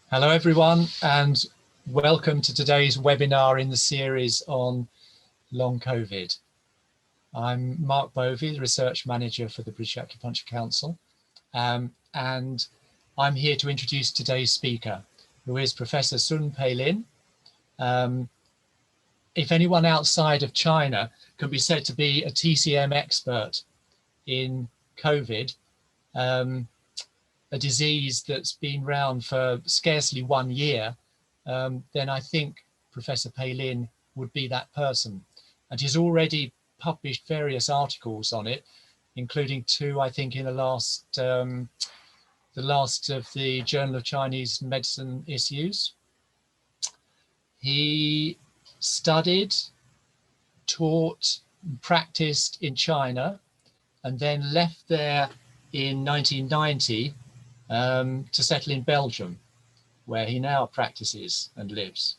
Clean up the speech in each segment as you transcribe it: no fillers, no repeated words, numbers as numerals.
Hello everyone, and welcome to today's webinar in the series on long COVID. I'm Mark Bovey, the Research Manager for the British Acupuncture Council, and I'm here to introduce today's speaker, who is Professor Sun Peilin. If anyone outside of China can be said to be a TCM expert in COVID, a disease that's been around for scarcely 1 year, then I think Professor Peilin would be that person. And he's already published various articles on it, including two, I think, in the last of the Journal of Chinese Medicine issues. He studied, taught, practiced in China, and then left there in 1990 to settle in Belgium, where he now practices and lives.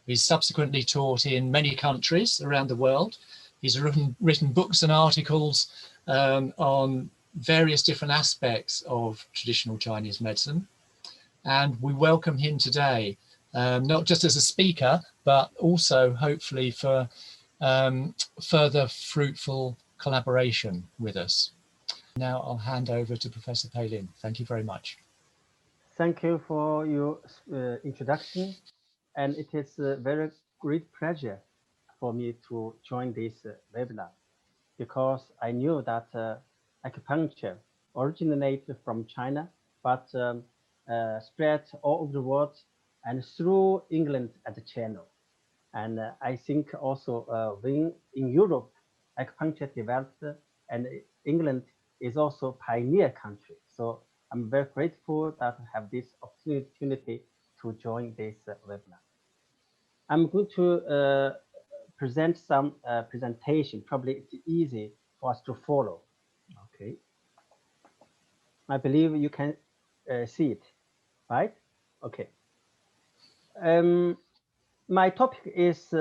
He's subsequently taught in many countries around the world. He's written books and articles on various different aspects of traditional Chinese medicine. And we welcome him today, not just as a speaker, but also hopefully for further fruitful collaboration with us. Now I'll hand over to Professor Peilin. Thank you very much. Thank you for your introduction, and it is a very great pleasure for me to join this webinar, because I knew that acupuncture originated from China, but spread all over the world and through England as a channel. And I think also when in Europe, acupuncture developed, and England is also a pioneer country. So I'm very grateful that I have this opportunity to join this webinar. I'm going to present some presentation. Probably it's easy for us to follow. Okay. I believe you can see it, right? Okay. My topic is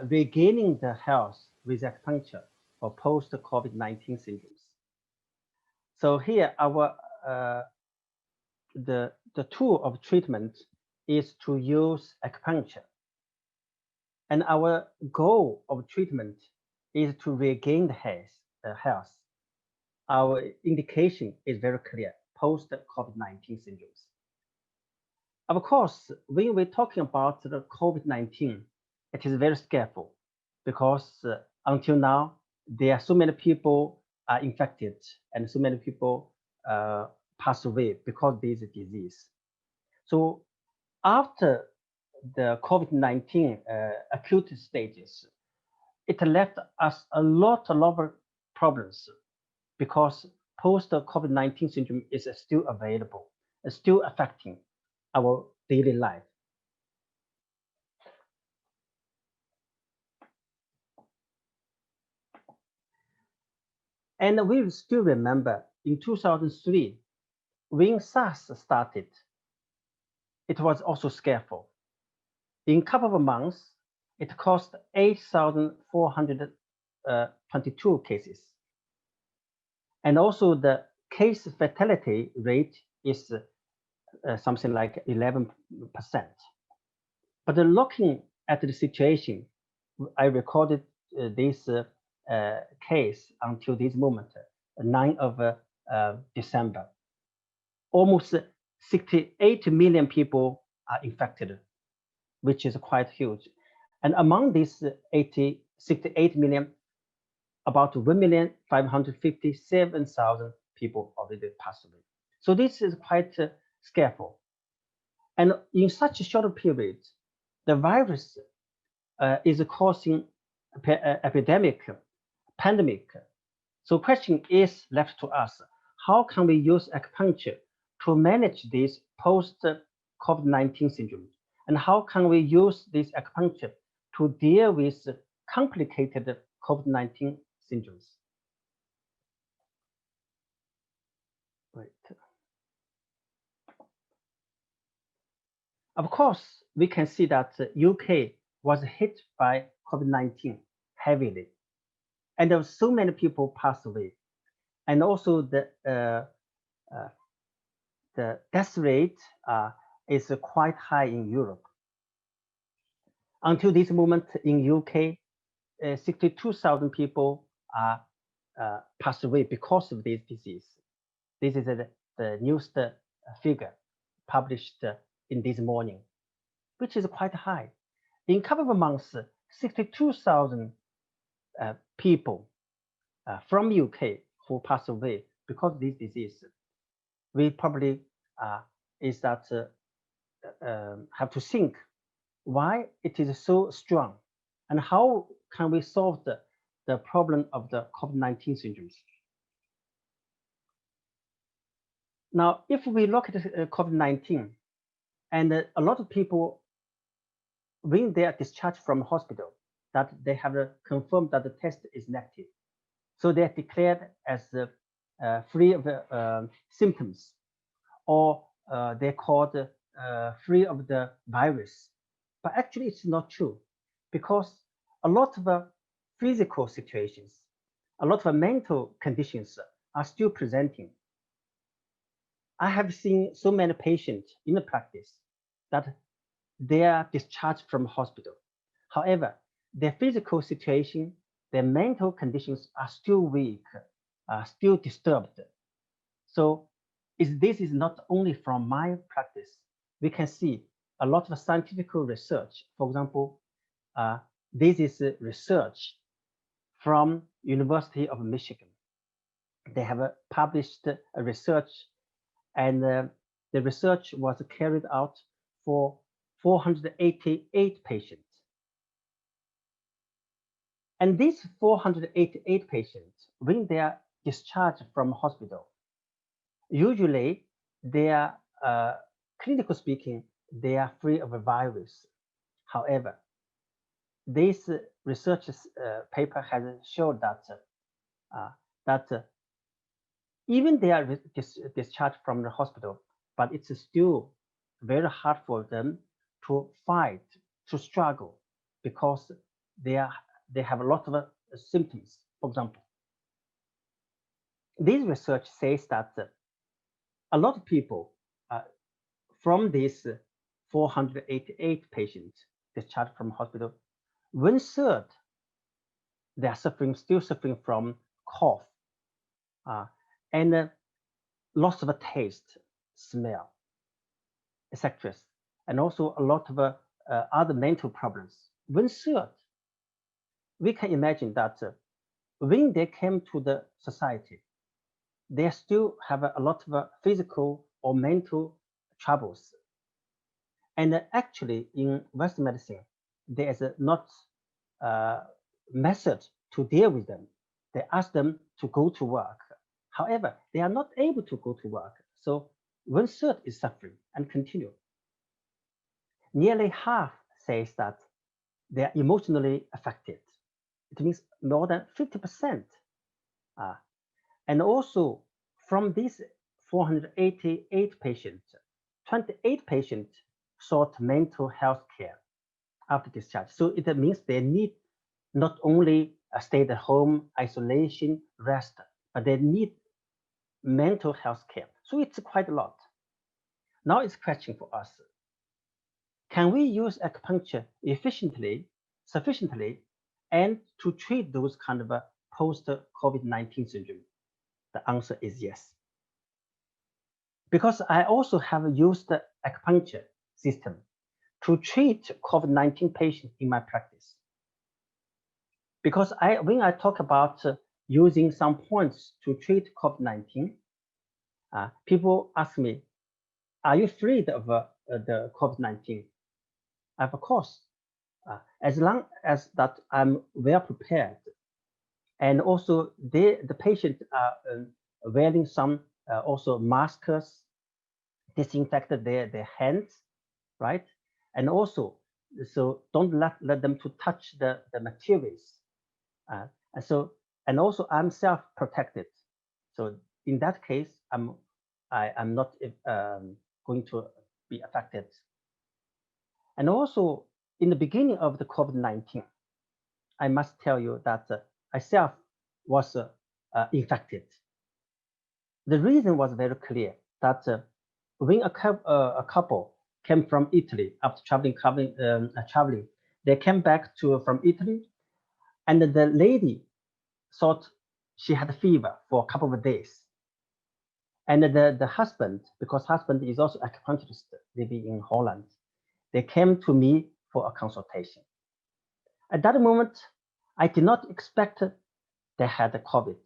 regaining the health with acupuncture for post-COVID-19 syndromes. So here, our the tool of treatment is to use acupuncture, and our goal of treatment is to regain the health. Our indication is very clear: post-COVID-19 syndromes. Of course, when we're talking about the COVID-19, it is very scary because until now, there are so many people are infected and so many people pass away because of this disease. So after the COVID-19 acute stages, it left us a lot of problems because post-COVID-19 syndrome is still available, still affecting our daily life. And we still remember in 2003, when SARS started, it was also scary. In a couple of months, it caused 8,422 cases. And also the case fatality rate is something like 11%. But looking at the situation, I recorded this case until this moment, 9th of December. Almost 68 million people are infected, which is quite huge. And among these 68 million, about 1,557,000 people already passed away. So this is quite scary. And in such a short period, the virus is causing epidemic, pandemic. So question is left to us: how can we use acupuncture to manage this post-COVID-19 syndrome? And how can we use this acupuncture to deal with complicated COVID-19 syndromes? Right. Of course, we can see that UK was hit by COVID-19 heavily, and there were so many people passed away. And also the the death rate is quite high in Europe. Until this moment in UK, 62,000 people are passed away because of this disease. This is the newest figure published in this morning, which is quite high. In a couple of months, 62,000 people from UK who passed away because of this disease. We probably is that have to think why it is so strong and how can we solve the problem of the COVID-19 syndromes. Now, if we look at COVID-19, and a lot of people, when they are discharged from hospital, that they have confirmed that the test is negative. So they are declared as free of symptoms, or they're called free of the virus. But actually, it's not true, because a lot of physical situations, a lot of mental conditions are still presenting. I have seen so many patients in the practice that they are discharged from hospital. However, their physical situation, their mental conditions are still weak, are still disturbed. So this is not only from my practice. We can see a lot of scientific research. For example, this is research from University of Michigan. They have published a research, and the research was carried out for 488 patients. And these 488 patients, when they are discharged from hospital, usually they are, clinical speaking, they are free of a virus. However, this research paper has shown that even they are discharged from the hospital, but it's still very hard for them to fight, to struggle, because they have a lot of symptoms. For example, this research says that a lot of people from these 488 patients discharged from hospital, 1/3 they are still suffering from cough and loss of taste, smell, etc. And also a lot of other mental problems. 1/3, we can imagine that when they came to the society, they still have a lot of physical or mental troubles. And actually, in Western medicine, there is not method to deal with them. They ask them to go to work. However, they are not able to go to work. So 1/3 is suffering and continue. Nearly half says that they are emotionally affected. It means more than 50%. And also from these 488 patients, 28 patients sought mental health care after discharge. So it means they need not only stay at home, isolation, rest, but they need mental health care. So it's quite a lot. Now it's a question for us. Can we use acupuncture efficiently, sufficiently, and to treat those kind of post-COVID-19 syndrome? The answer is yes. Because I also have used the acupuncture system to treat COVID-19 patients in my practice. Because when I talk about using some points to treat COVID-19, people ask me, are you afraid of the COVID-19? Of course, as long as that I'm well prepared. And also the patient are wearing some also masks, disinfected their hands, right? And also, so don't let them to touch the materials. And also I'm self-protected. So in that case, I'm not going to be affected. And also in the beginning of the COVID-19, I must tell you that I self was infected. The reason was very clear that when a couple came from Italy after traveling, they came back from Italy, and the lady thought she had fever for a couple of days. And the husband, because husband is also acupuncturist living in Holland, they came to me for a consultation. At that moment, I did not expect they had COVID,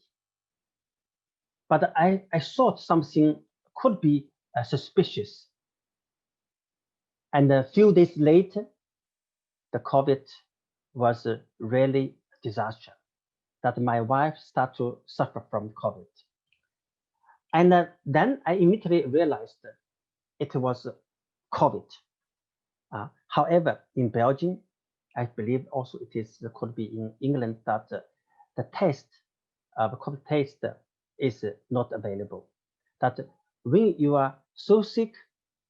but I thought something could be suspicious. And a few days later, the COVID was really a disaster. That my wife started to suffer from COVID, and then I immediately realized it was COVID. However, in Belgium, I believe also could be in England that the test, the COVID test is not available. That when you are so sick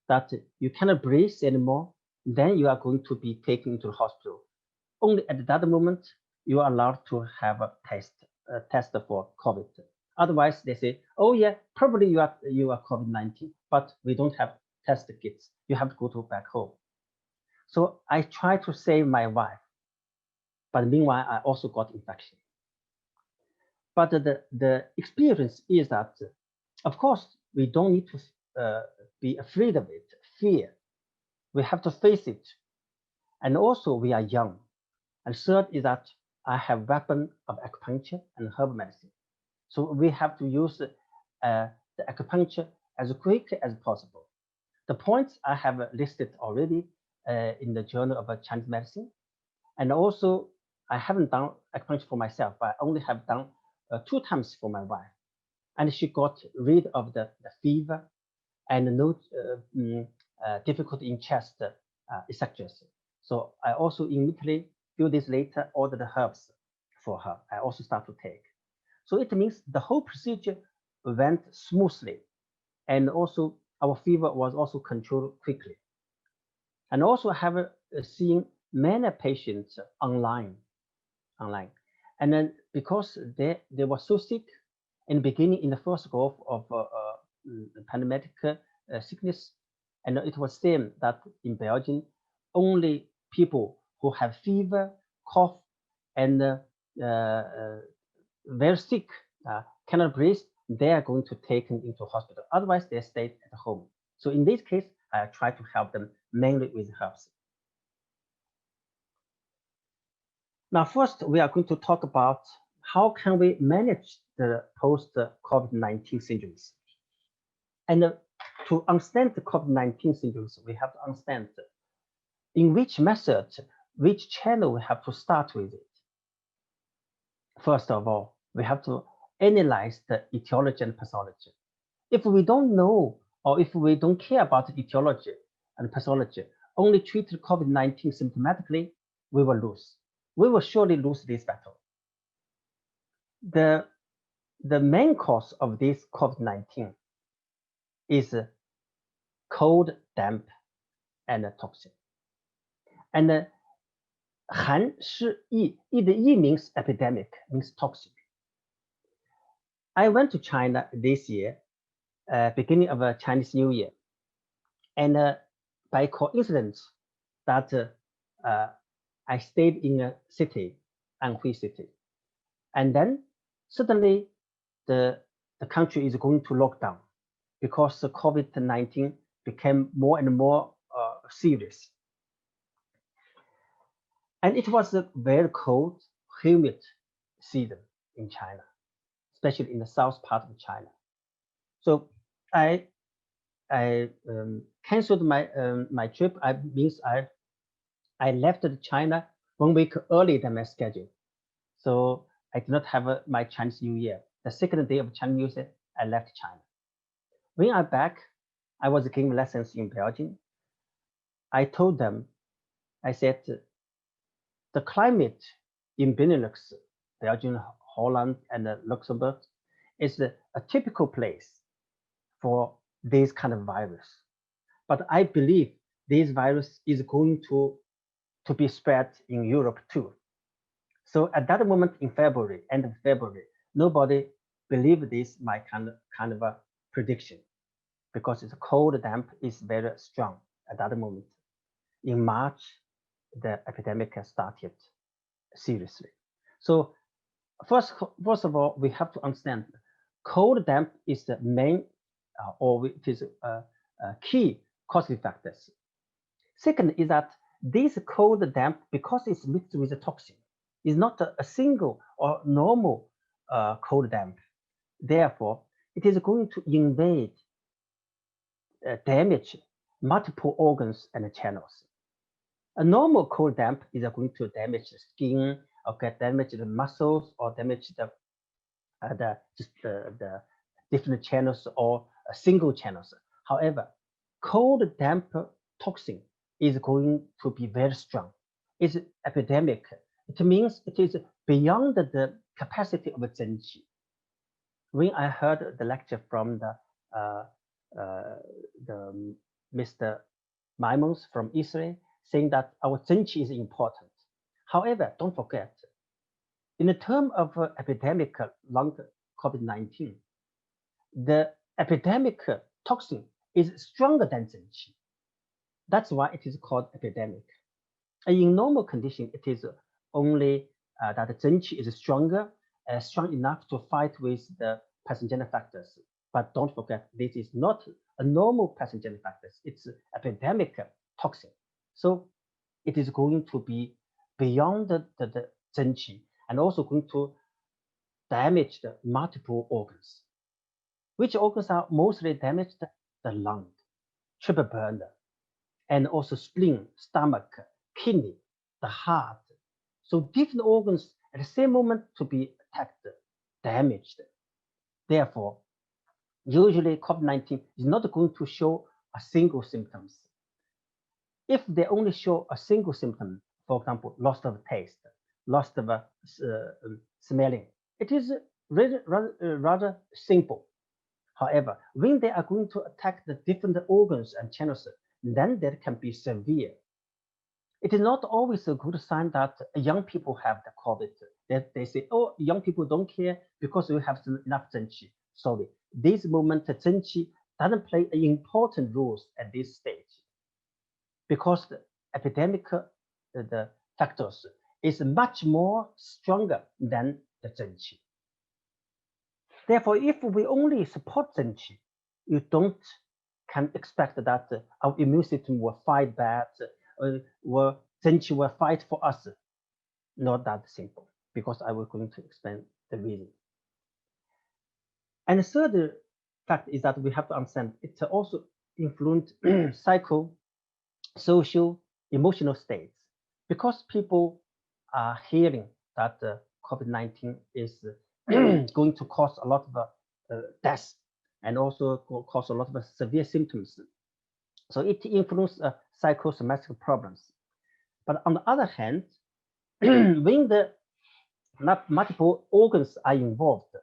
that you cannot breathe anymore, then you are going to be taken to the hospital. Only at that moment you are allowed to have a test for COVID. Otherwise, they say, "Oh yeah, probably you are COVID-19, but we don't have test kits. You have to go back home." So I try to save my wife, but meanwhile I also got infection. But the experience is that, of course, we don't need to be afraid of it, fear. We have to face it. And also we are young. And third is that I have weapon of acupuncture and herbal medicine. So we have to use the acupuncture as quickly as possible. The points I have listed already in the Journal of Chinese Medicine. And also, I haven't done acupuncture for myself, but I only have done 2 times for my wife. And she got rid of the fever and no difficulty in chest, etc. So I also immediately, few days later, ordered the herbs for her. I also start to take. So it means the whole procedure went smoothly. And also our fever was also controlled quickly. And also I have seen many patients online. And then because they were so sick in the beginning, in the first growth of pandemic sickness, and it was same that in Belgium, only people who have fever, cough, and very sick, cannot breathe, they are going to taken into hospital. Otherwise, they stayed at home. So in this case, I try to help them mainly with herbs. Now, first, we are going to talk about how can we manage the post-COVID-19 syndromes. And to understand the COVID-19 syndromes, we have to understand in which method, which channel we have to start with it. First of all, we have to analyze the etiology and pathology. If we don't know, or if we don't care about the etiology and pathology, only treat COVID-19 symptomatically, we will lose. We will surely lose this battle. The main cause of this COVID-19 is cold, damp, and toxic. And Han, Shi, Yi. The Yi means epidemic, means toxic. I went to China this year, beginning of a Chinese New Year. And by coincidence, that I stayed in a city, Anhui city. And then suddenly the country is going to lock down because the COVID-19 became more and more serious. And it was a very cold, humid season in China, especially in the south part of China. So I canceled my trip. I left China 1 week earlier than my schedule. So I did not have my Chinese New Year. The second day of Chinese New Year, I left China. When I'm back, I was giving lessons in Belgium. I told them, I said, the climate in Benelux, Belgium, Holland, and Luxembourg is a typical place for this kind of virus. But I believe this virus is going to be spread in Europe too. So at that moment in February, end of February, nobody believed this my kind of a prediction. because the cold damp is very strong at that moment. In March, the epidemic started seriously. So first of all, we have to understand cold damp is the main or it is key causative factors. Second is that this cold damp, because it's mixed with a toxin, is not a single or normal cold damp. Therefore, it is going to invade, damage multiple organs and channels. A normal cold damp is going to damage the skin, or damage the muscles, or damage the different channels or single channels. However, cold damp toxin is going to be very strong. It's epidemic. It means it is beyond the capacity of Zhenqi. When I heard the lecture from the Mr. Maimons from Israel saying that our Zhenqi is important. However, don't forget, in the term of epidemic long COVID-19, the epidemic toxin is stronger than Zhenqi. That's why it is called epidemic. And in normal condition, it is only that Zhenqi is stronger, strong enough to fight with the pathogenic factors. But don't forget, this is not a normal pathogenic factors. It's epidemic toxin. So it is going to be beyond the Zhenqi and also going to damage the multiple organs. Which organs are mostly damaged? The lung, triple burner, and also spleen, stomach, kidney, the heart. So different organs at the same moment to be attacked, damaged. Therefore, usually COVID-19 is not going to show a single symptoms. If they only show a single symptom, for example, loss of taste, loss of smelling, it is rather simple. However, when they are going to attack the different organs and channels, then that can be severe. It is not always a good sign that young people have the COVID. They say, oh, young people don't care because we have enough Zhenqi. Sorry, this moment Zhenqi doesn't play an important role at this stage because the epidemic the factors is much more stronger than the Zhenqi. Therefore, if we only support Zhenqi, you can expect that our immune system will fight back, Zhenqi will fight for us. Not that simple, because I will going to explain the reason. And the third fact is that we have to understand it also influence psycho, social, emotional states, because people are hearing that COVID-19 is going to cause a lot of deaths and also cause a lot of severe symptoms. So it influences psychosomatic problems. But on the other hand, when the multiple organs are involved,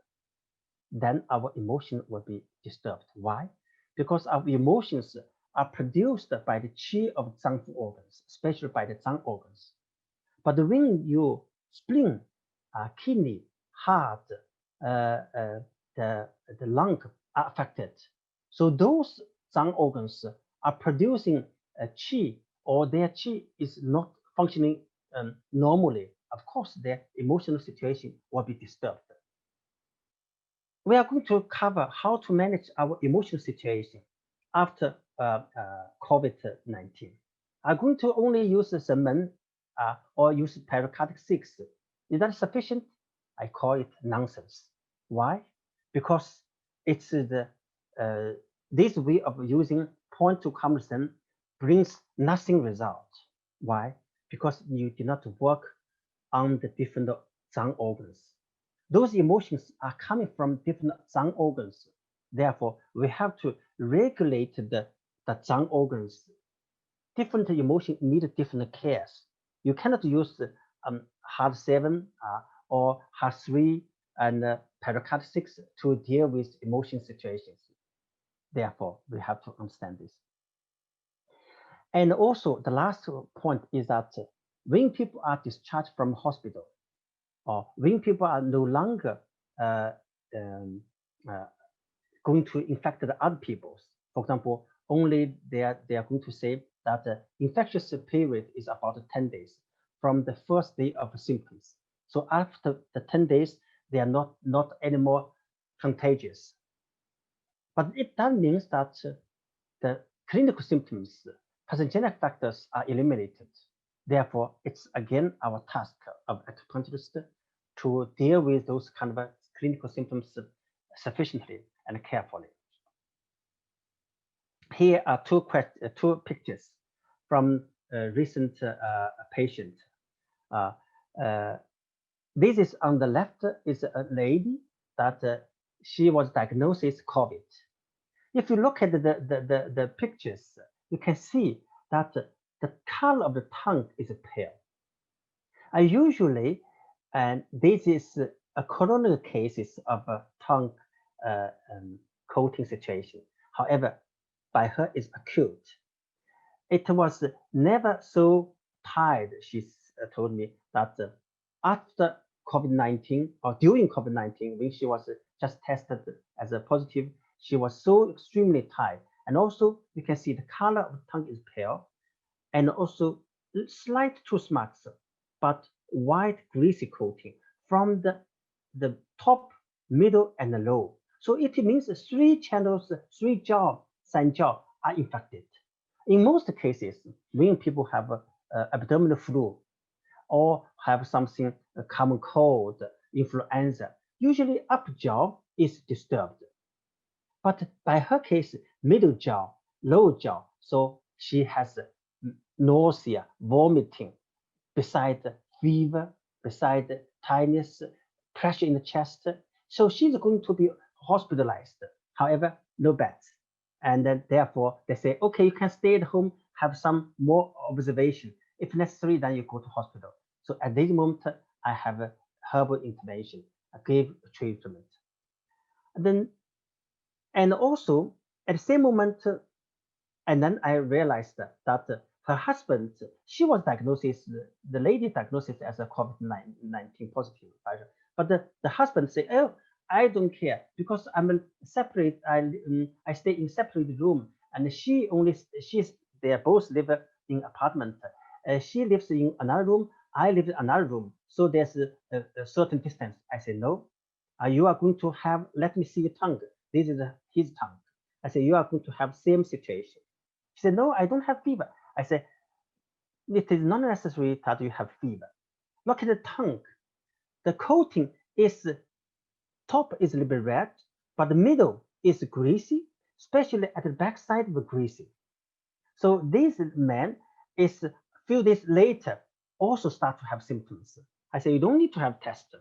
then our emotion will be disturbed. Why? Because our emotions are produced by the qi of Zangfu organs, especially by the Zang organs. But when your spleen, kidney, heart, the lung are affected, so those Zang organs are producing qi, or their qi is not functioning normally. Of course, their emotional situation will be disturbed. We are going to cover how to manage our emotional situation after COVID-19. I'm going to only use the men or use pericardic 6. Is that sufficient? I call it nonsense. Why? Because it's this way of using 0.2 comparison brings nothing result. Why? Because you did not work on the different Zang organs. Those emotions are coming from different Zang organs. Therefore, we have to regulate the Zang organs. Different emotions need different cares. You cannot use heart 7 or heart 3 and pericardic 6 to deal with emotion situations. Therefore, we have to understand this. And also, the last point is that when people are discharged from hospital, or when people are no longer going to infect the other people, For example, only they are going to say that the infectious period is about 10 days from the first day of symptoms. So after the 10 days, they are not anymore contagious. But it does mean that the clinical symptoms, pathogenic factors are eliminated. Therefore, it's again our task of acupuncturists to deal with those kind of clinical symptoms sufficiently and carefully. Here are two pictures from a recent patient. Uh, uh, this is on the left is a lady that she was diagnosed with COVID. If you look at the pictures, you can see that the color of the tongue is pale. Usually, and this is a coronary cases of a tongue coating situation. However, by her is acute. It was never so tired, she told me, that after COVID-19 or during COVID-19, when she was just tested as a positive, she was so extremely tired. And also, you can see the color of the tongue is pale, and also slight tooth marks, but white greasy coating from the top, middle, and the low. So it means three channels, three jaw, san jaw are infected. In most cases, when people have abdominal flu or have something, a common cold, influenza, usually upper jaw is disturbed. But by her case, middle jaw, lower jaw, so she has nausea, vomiting, beside fever, beside tiredness, pressure in the chest. So she's going to be hospitalized. However, no beds. And then therefore they say, okay, you can stay at home, have some more observation. If necessary, then you go to hospital. So at this moment, I have a herbal intervention. I gave treatment. And also at the same moment, and then I realized that her husband, she was diagnosed, the lady diagnosed as a COVID-19 positive, but the husband say, oh, I don't care because I'm separate. I stay in separate room, and they both live in apartment. She lives in another room. I live in another room. So there's a certain distance. I say no. You are going to have. Let me see your tongue. This is his tongue. I say you are going to have same situation. She said, no, I don't have fever. I said, it is not necessary that you have fever. Look at the tongue. The coating is, top is a little bit red, but the middle is greasy, especially at the back side of the greasy. So this man is few days later also start to have symptoms. I say, you don't need to have test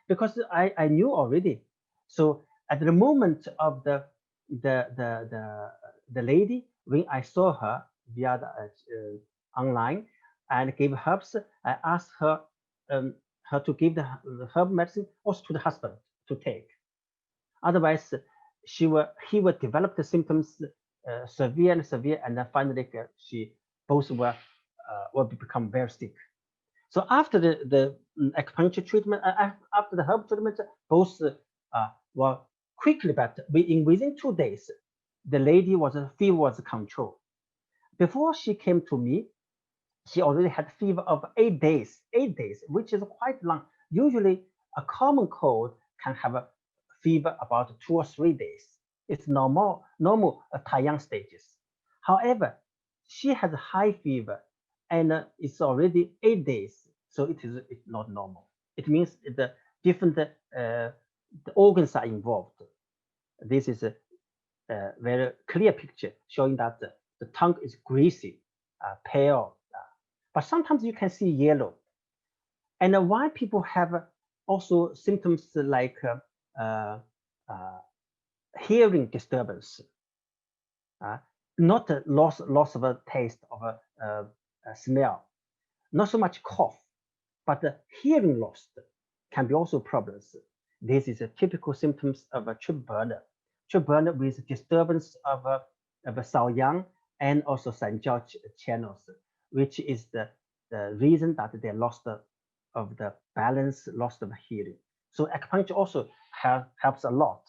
because I knew already. So at the moment of the lady, when I saw her via the online and gave herbs, I asked her to give the herb medicine also to the husband to take. Otherwise, he will develop the symptoms severe and severe, and then finally she both will become very sick. So after the acupuncture treatment, after the herb treatment, both were quickly better. Within 2 days, the lady fever was controlled. Before she came to me, she already had fever of 8 days, which is quite long. Usually, a common cold can have a fever about 2 or 3 days. It's normal Taiyang stages. However, she has a high fever, and it's already 8 days, so it's not normal. It means the different the organs are involved. This is a very clear picture showing that the tongue is greasy, pale, but sometimes you can see yellow. And why people have also symptoms like hearing disturbance, not a loss of a taste of a smell, not so much cough, but the hearing loss can be also problems. This is a typical symptoms of a trip burner with disturbance of a Shaoyang and also Sanjiao channels, which is the reason that they lost of the balance, lost of hearing. So acupuncture also helps a lot,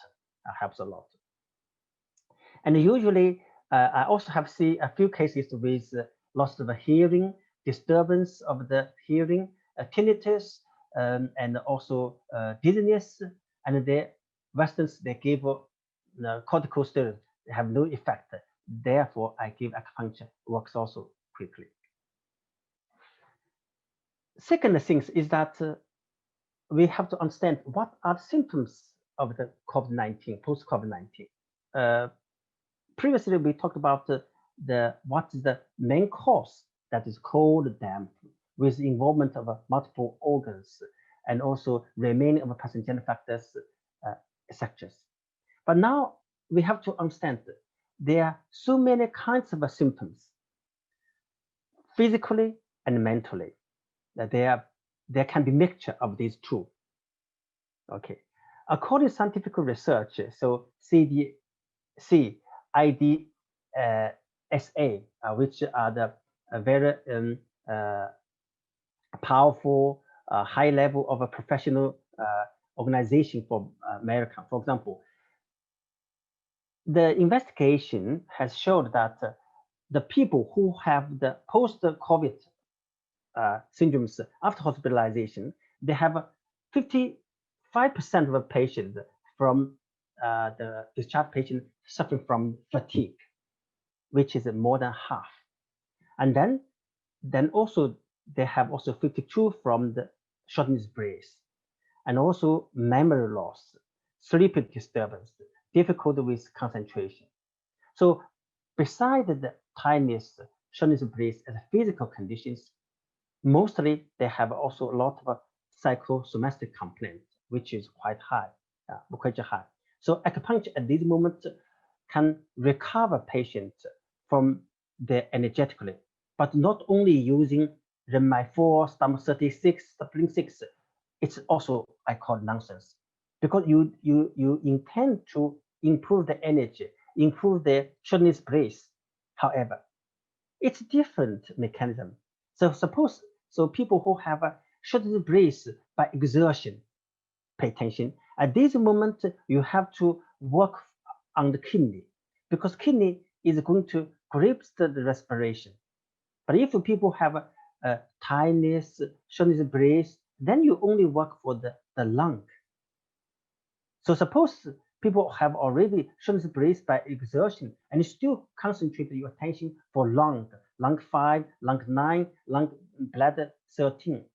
And usually, I also have seen a few cases with loss of hearing, disturbance of the hearing, tinnitus, and also dizziness. And the Westerns, they give corticosteroids, they have no effect. Therefore, I give acupuncture, works also quickly. Second thing is that we have to understand what are the symptoms of the COVID-19, post-COVID-19. Previously, we talked about what is the main cause, that is cold, damp, with involvement of multiple organs and also remaining of pathogenic factors, etc. But now we have to understand there are so many kinds of symptoms, physically and mentally, that there can be mixture of these two. Okay, according to scientific research, so CDC, IDSA, which are the very powerful, high level of a professional organization for America. For example, the investigation has showed that the people who have the post-COVID syndromes after hospitalization, they have 55% of the patients from the discharged patient suffering from fatigue, which is more than half. And then also they have also 52 from the shortness of breath, and also memory loss, sleep disturbance, difficulty with concentration. So besides the tiredness, shortness of breath as physical conditions, mostly they have also a lot of psychosomatic complaints, which is quite high, quite high. So acupuncture at this moment can recover patients from the energetically, but not only using Renmai 4, stomach 36, spleen 6. It's also, I call nonsense, because you intend to improve the energy, improve the shortness breath. However, it's different mechanism. So suppose people who have a shortness breath by exertion, pay attention. At this moment, you have to work on the kidney, because kidney is going to grip the respiration. But if people have a tiredness, shortness of breath, then you only work for the lung. So suppose people have already shortness of breath by exertion, and you still concentrate your attention for lung 5, lung 9, lung bladder 13,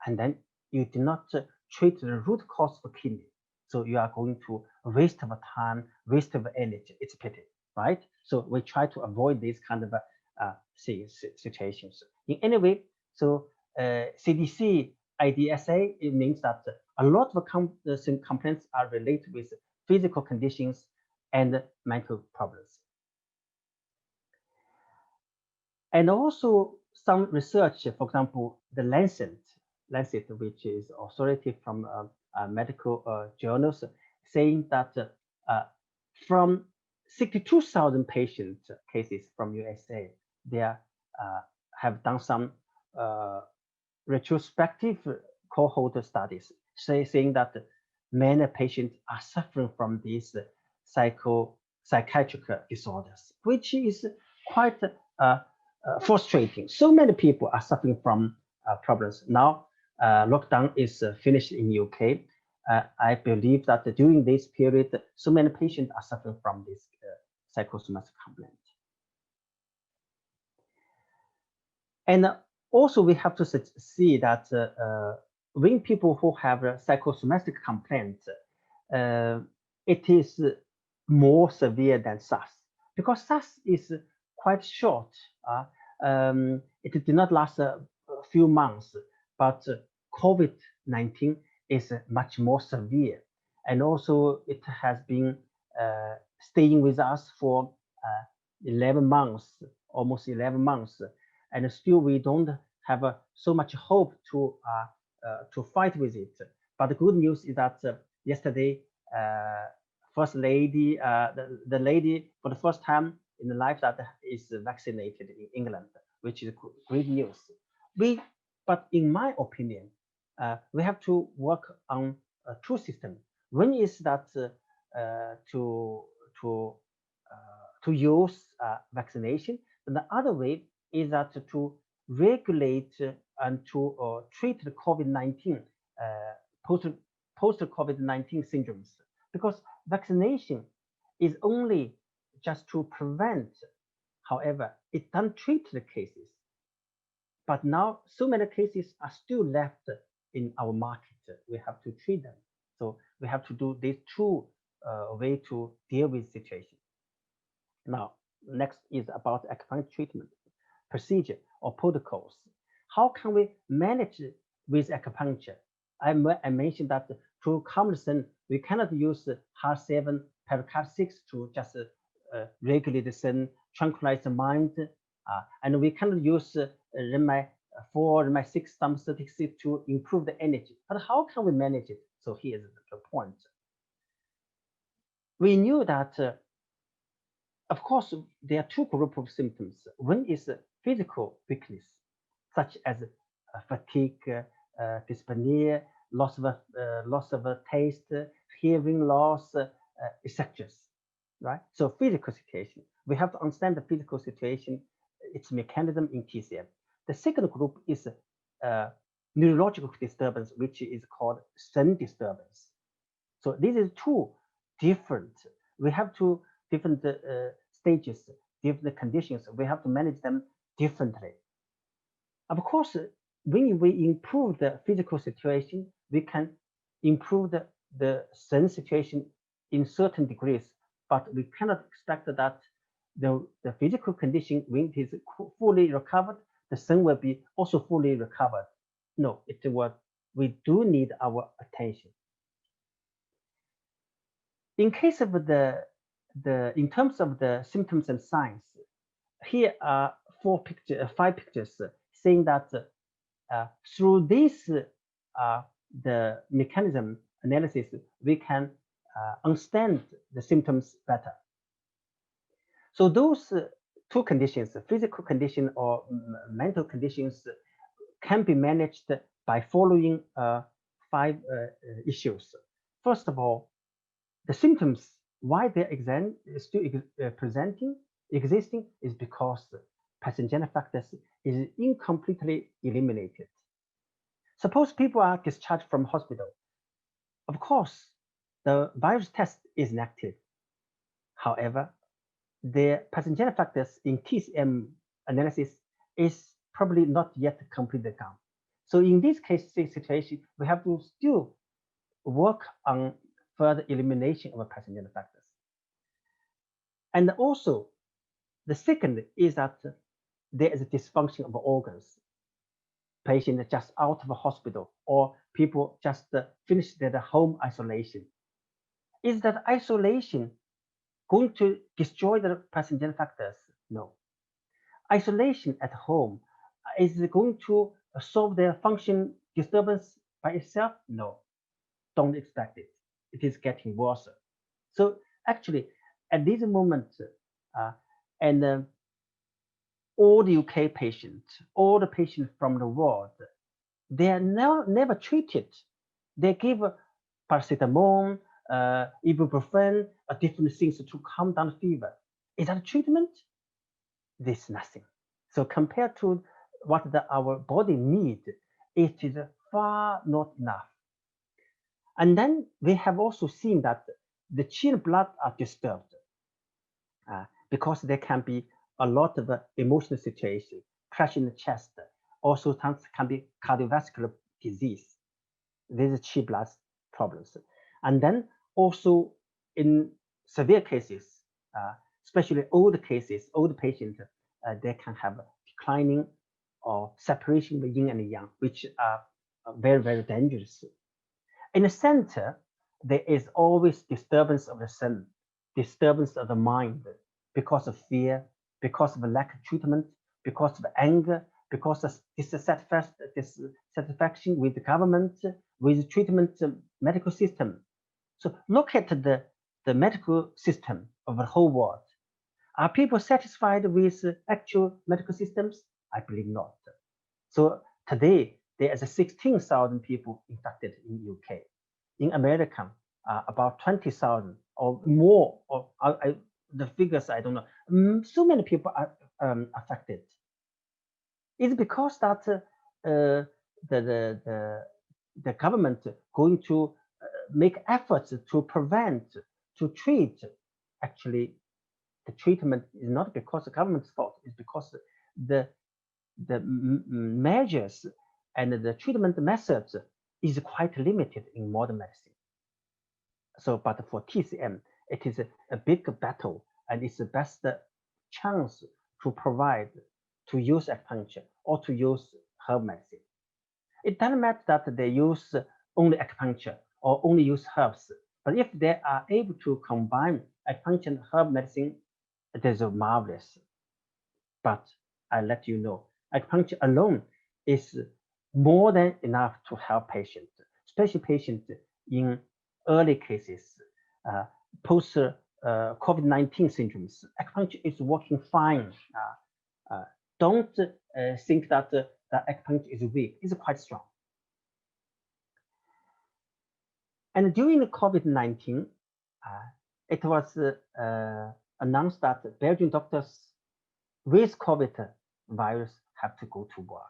and then you do not treat the root cause for kidney. So you are going to waste of time, waste of energy. It's pity, right? So we try to avoid these kind of situations. In any way, so CDC, IDSA, it means that a lot of complaints are related with physical conditions and mental problems. And also some research, for example, the Lancet, which is authority from medical journals, saying that from 62,000 patient cases from USA, they have done some retrospective cohort studies saying that many patients are suffering from these psychiatric disorders, which is quite frustrating. So many people are suffering from problems. Now, lockdown is finished in UK. I believe that during this period, so many patients are suffering from this psychosomatic complaint. And also, we have to see that when people who have a psychosomatic complaint, it is more severe than SARS, because SARS is quite short. It did not last a few months, but COVID-19 is much more severe. And also it has been staying with us for 11 months, almost 11 months. And still we don't have so much hope to fight with it. But the good news is that yesterday, First Lady, the lady for the first time in life that is vaccinated in England, which is great news. But in my opinion, we have to work on two systems. One is that to to use vaccination. And the other way is that to regulate and to treat the COVID-19 post-COVID-19 syndromes, because vaccination is only just to prevent. However, it doesn't treat the cases. But now so many cases are still left in our market. We have to treat them. So we have to do these two ways to deal with the situation. Now, next is about acupuncture treatment, procedure or protocols. How can we manage with acupuncture? I mentioned that through common sense, we cannot use HER7, pericarditis 6 to just regulate the sun, tranquilize the mind, and we cannot use RMI 4, RMI 6, stomach 36 to improve the energy. But how can we manage it? So here's the point. We knew that, of course, there are two groups of symptoms. One is physical weakness, such as fatigue, dyspnea, loss of taste, hearing loss, etc. Right? So physical situation. We have to understand the physical situation, its mechanism in TCM. The second group is neurological disturbance, which is called sun disturbance. So these are two different. We have two different stages, different conditions. We have to manage them differently. Of course, when we improve the physical situation, we can improve the sun situation in certain degrees, but we cannot expect that the physical condition, when it is fully recovered, the sun will be also fully recovered. No, we do need our attention. In case of in terms of the symptoms and signs, here are 5 pictures saying that through this the mechanism analysis, we can understand the symptoms better. So those two conditions, physical condition or mental conditions, can be managed by following 5 issues. First of all, the symptoms, why they're still existing, is because pathogenic factors is incompletely eliminated. Suppose people are discharged from hospital. Of course, the virus test is negative. However, the pathogenic factors in TCM analysis is probably not yet completely gone. So in this case situation, we have to still work on further elimination of pathogenic factors. And also, the second is that there is a dysfunction of organs. Patients just out of a hospital, or people just finished their home isolation. Is that isolation going to destroy the pathogenic factors? No. Isolation at home, is it going to solve their function disturbance by itself? No. Don't expect it. It is getting worse. So actually, at this moment, all the UK patients, all the patients from the world, they are never treated. They give paracetamol, ibuprofen, different things to calm down fever. Is that a treatment? This is nothing. So compared to what our body needs, it is far not enough. And then we have also seen that the chill blood are disturbed because there can be a lot of emotional situation, pressure in the chest, also can be cardiovascular disease. These are chi blood problems. And then also in severe cases, especially older cases, old patients, they can have declining or separation of yin and yang, which are very, very dangerous. In the center, there is always disturbance of the sun, disturbance of the mind because of fear, because of lack of treatment, because of anger, because of dissatisfaction with the government, with the treatment medical system. So look at the medical system of the whole world. Are people satisfied with actual medical systems? I believe not. So today, there is 16,000 people infected in the UK. In America, about 20,000 or more, or the figures I don't know. So many people are affected. It's because that the, the government going to make efforts to prevent, to treat. Actually, the treatment is not because the government's fault. It's because the measures and the treatment methods is quite limited in modern medicine. So, but for TCM, it is a big battle, and it's the best chance to provide, to use acupuncture or to use herb medicine. It doesn't matter that they use only acupuncture or only use herbs, but if they are able to combine acupuncture and herb medicine, it is marvelous. But I let you know, acupuncture alone is more than enough to help patients, especially patients in early cases, post COVID-19 syndromes. Acupuncture is working fine. Don't think that that acupuncture is weak. It's quite strong. And during the COVID-19, it was announced that Belgian doctors with COVID virus have to go to work,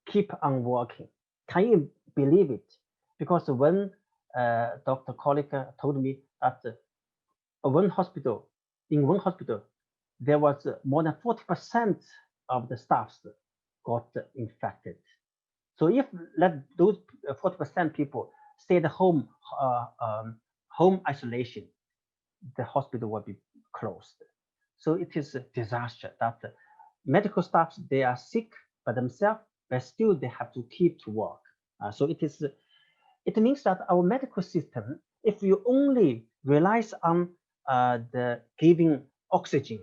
keep on working. Can you believe it? Because when Dr. Kolika told me that in one hospital, there was more than 40% of the staffs got infected. So if let those 40% people stay at home, home isolation, the hospital will be closed. So it is a disaster that medical staff, they are sick by themselves, but still they have to keep to work. So it means that our medical system, if you only relies on the giving oxygen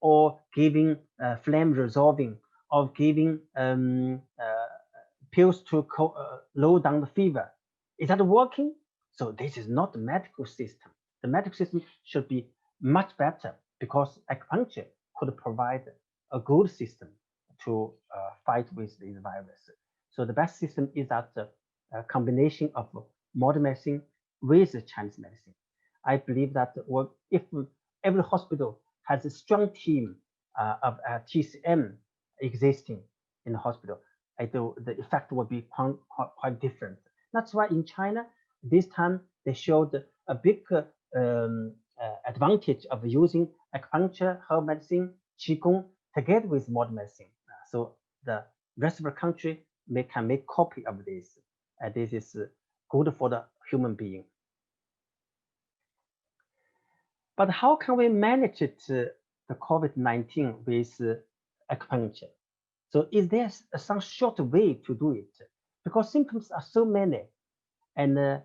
or giving flame resolving or giving pills to low down the fever, is that working? So this is not the medical system. The medical system should be much better because acupuncture could provide a good system to fight with this virus. So the best system is that a combination of modern medicine with Chinese medicine. I believe that if every hospital has a strong team of TCM existing in the hospital, the effect will be quite different. That's why in China, this time they showed a big advantage of using acupuncture, herb medicine, qigong together with modern medicine. So the rest of the country can make copy of this. This is good for the human being. But how can we manage it, the COVID-19 with acupuncture? So is there some short way to do it? Because symptoms are so many. And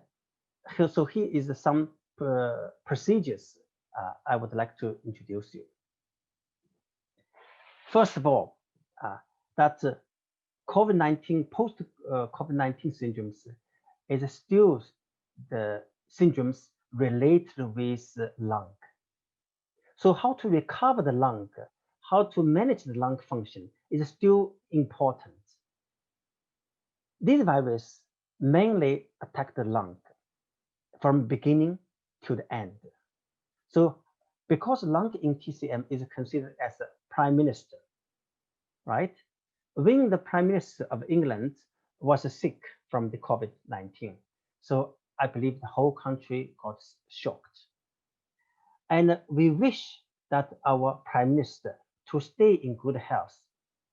so here is some procedures I would like to introduce you. First of all, that COVID-19, post-COVID-19 syndromes is still the syndromes related with lung. So how to recover the lung, how to manage the lung function is still important. This virus mainly attack the lung from beginning to the end. So because lung in TCM is considered as a prime minister, right? When the prime minister of England was sick from the COVID-19, so I believe the whole country got shocked. And we wish that our prime minister to stay in good health,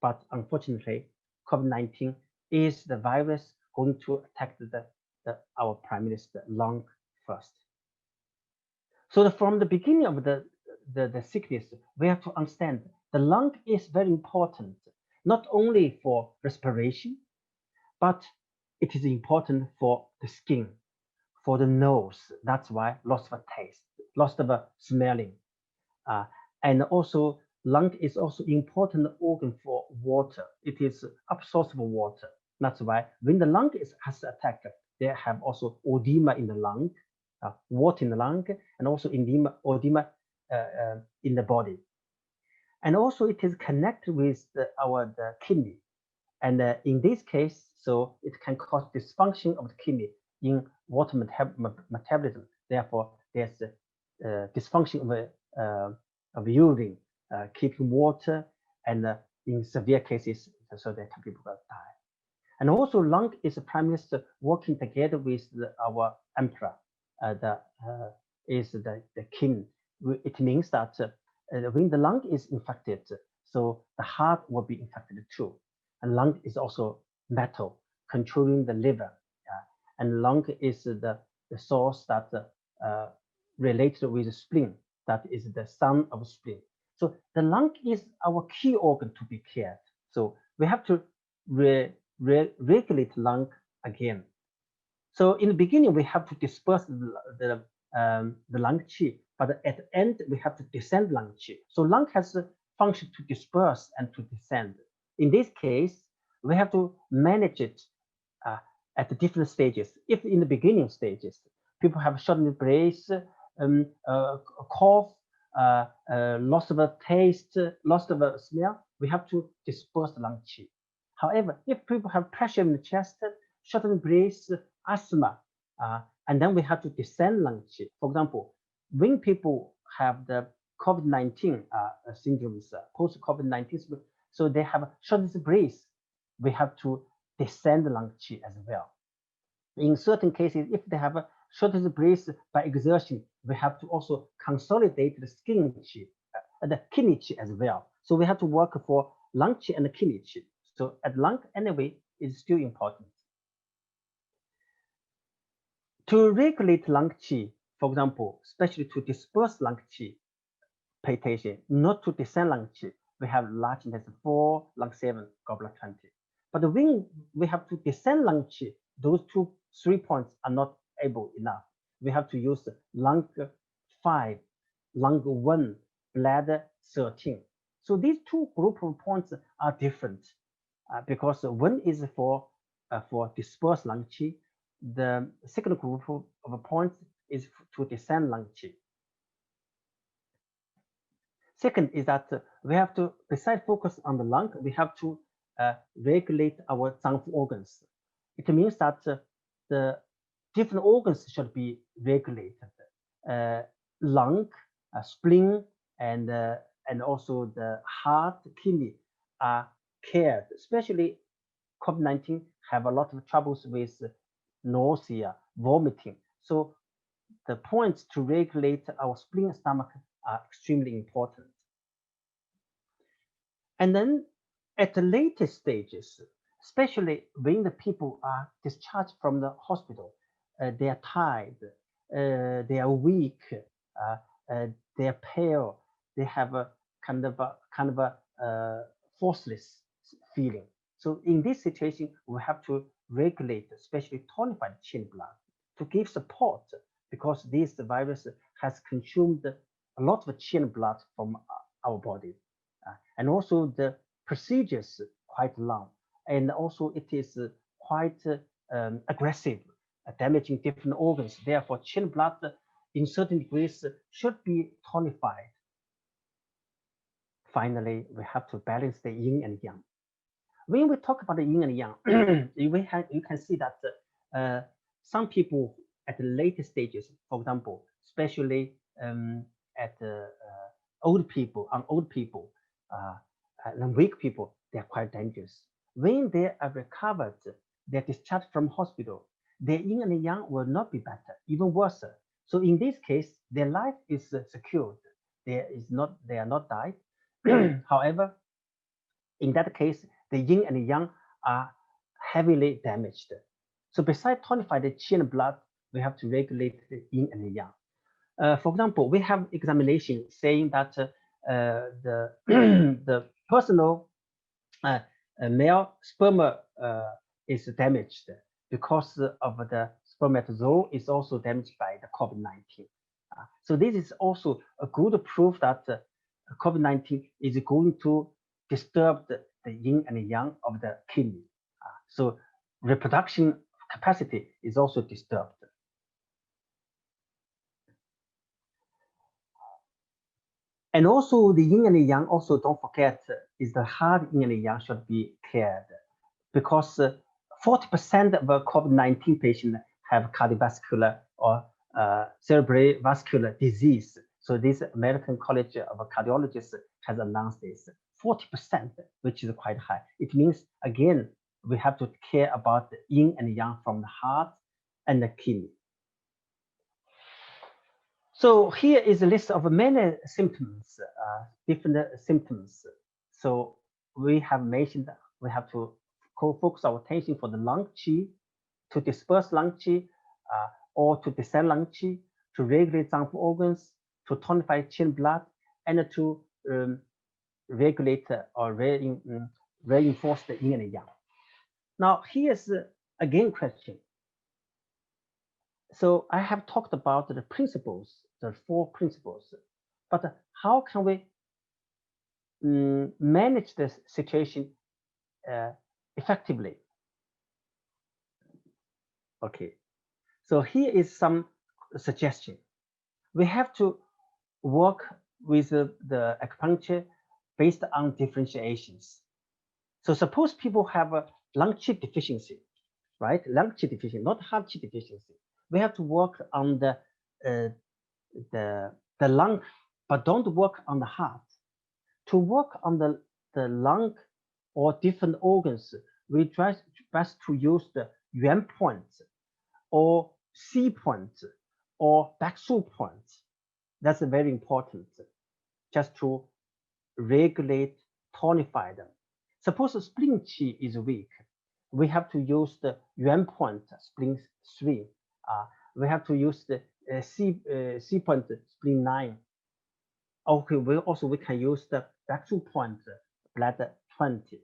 but unfortunately, COVID-19 is the virus going to attack our prime minister lung first. So from the beginning of the sickness, we have to understand the lung is very important, not only for respiration, but it is important for the skin, for the nose. That's why loss of taste, loss of smelling. And also lung is also important organ for water. It is absorption of water. That's why when the lung has attacked, they have also edema in the lung, water in the lung, and also edema in the body. And also it is connected with the kidney. And in this case, so it can cause dysfunction of the kidney in water metabolism. Therefore, there's dysfunction of of urine, keeping water, and in severe cases, so that people will die. And also lung is the prime minister working together with our emperor, is the king. It means that when the lung is infected, so the heart will be infected too. And lung is also metal, controlling the liver. And lung is the source that related with the spleen, that is the son of spleen. So the lung is our key organ to be cared. So we have to regulate lung again. So in the beginning, we have to disperse the lung qi, but at the end, we have to descend lung qi. So lung has a function to disperse and to descend. In this case, we have to manage it at the different stages. If in the beginning stages, people have shortened breath, cough, loss of a taste, loss of a smell, we have to disperse the lung qi. However, if people have pressure in the chest, shortened breath, asthma, and then we have to descend lung qi. For example, when people have the COVID-19 syndromes, post-COVID-19, so they have shortness of breath, we have to descend the lung qi as well. In certain cases, if they have a shortness of breath by exertion, we have to also consolidate the skin qi, the kidney qi as well. So we have to work for lung qi and the kidney qi. So at lung anyway is still important. To regulate lung qi, for example, especially to disperse lung qi, pay attention, not to descend lung qi, we have large intestine 4, lung 7, gallbladder 20. But when we have to descend lung qi, those 3 points are not able enough. We have to use lung 5, lung 1, bladder 13. So these 2 group of points are different because one is for dispersed lung qi. The second group of points is to descend lung qi. Second is that we have to, besides focus on the lung, we have to regulate our zangfu organs. It means that the different organs should be regulated. Lung, spleen, and also the heart, kidney are cared. Especially COVID-19 have a lot of troubles with nausea, vomiting. So the points to regulate our spleen and stomach are extremely important. And then at the later stages, especially when the people are discharged from the hospital, they are tired, they are weak, they are pale, they have a kind of a forceless feeling. So in this situation, we have to regulate, especially tonified qin blood, to give support, because this virus has consumed a lot of qin blood from our body. And also the procedures quite long, and also it is quite aggressive, damaging different organs. Therefore, qin blood in certain degrees should be tonified. Finally, we have to balance the yin and yang. When we talk about the yin and yang, you can see that some people at the later stages, for example, especially at old people, and weak people, they are quite dangerous. When they are recovered, they are discharged from hospital, their yin and yang will not be better, even worse. So in this case, their life is secured. They are not died. However, in that case, the yin and yang are heavily damaged. So besides tonify the qi and blood, we have to regulate the yin and the yang. For example, we have examination saying that the personal male sperm is damaged because of the spermatozoa is also damaged by the COVID-19. So this is also a good proof that COVID-19 is going to disturb the yin and yang of the kidney. So reproduction capacity is also disturbed. And also the yin and the yang, also don't forget, is the heart yin and yang should be cared, because 40% of COVID-19 patients have cardiovascular or cerebrovascular disease. So this American College of Cardiologists has announced this 40%, which is quite high. It means, again, we have to care about the yin and yang from the heart and the kidney. So here is a list of many symptoms, different symptoms. So we have mentioned we have to focus our attention for the lung qi, to disperse lung qi, or to descend lung qi, to regulate some organs, to tonify qi blood, and to regulate or reinforce the yin and yang. Now here's again question. So I have talked about the principles, the 4 principles, but how can we manage this situation effectively? Okay, so here is some suggestion. We have to work with the acupuncture based on differentiations. So suppose people have a lung qi deficiency, right? Lung qi deficiency, not heart qi deficiency. We have to work on the lung, but don't work on the heart. To work on the lung or different organs, we try best to use the yuan points or C points or Baksu points. That's very important, just to regulate, tonify them. Suppose the spleen qi is weak, we have to use the yuan point, spleen 3. We have to use the C point, spleen 9. Okay, we can use the Baksu point, blood 20.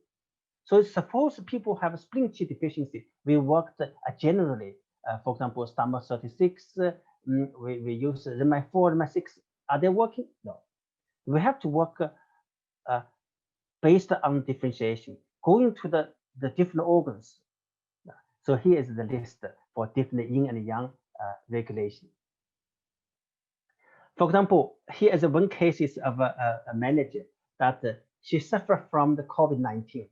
So suppose people have a spleen qi deficiency, we worked generally, for example, stomach 36, we use RMI 4, RMI 6. Are they working? No. We have to work based on differentiation, going to the different organs. So here is the list for different yin and yang regulation. For example, here is one case of a manager that she suffered from the COVID-19,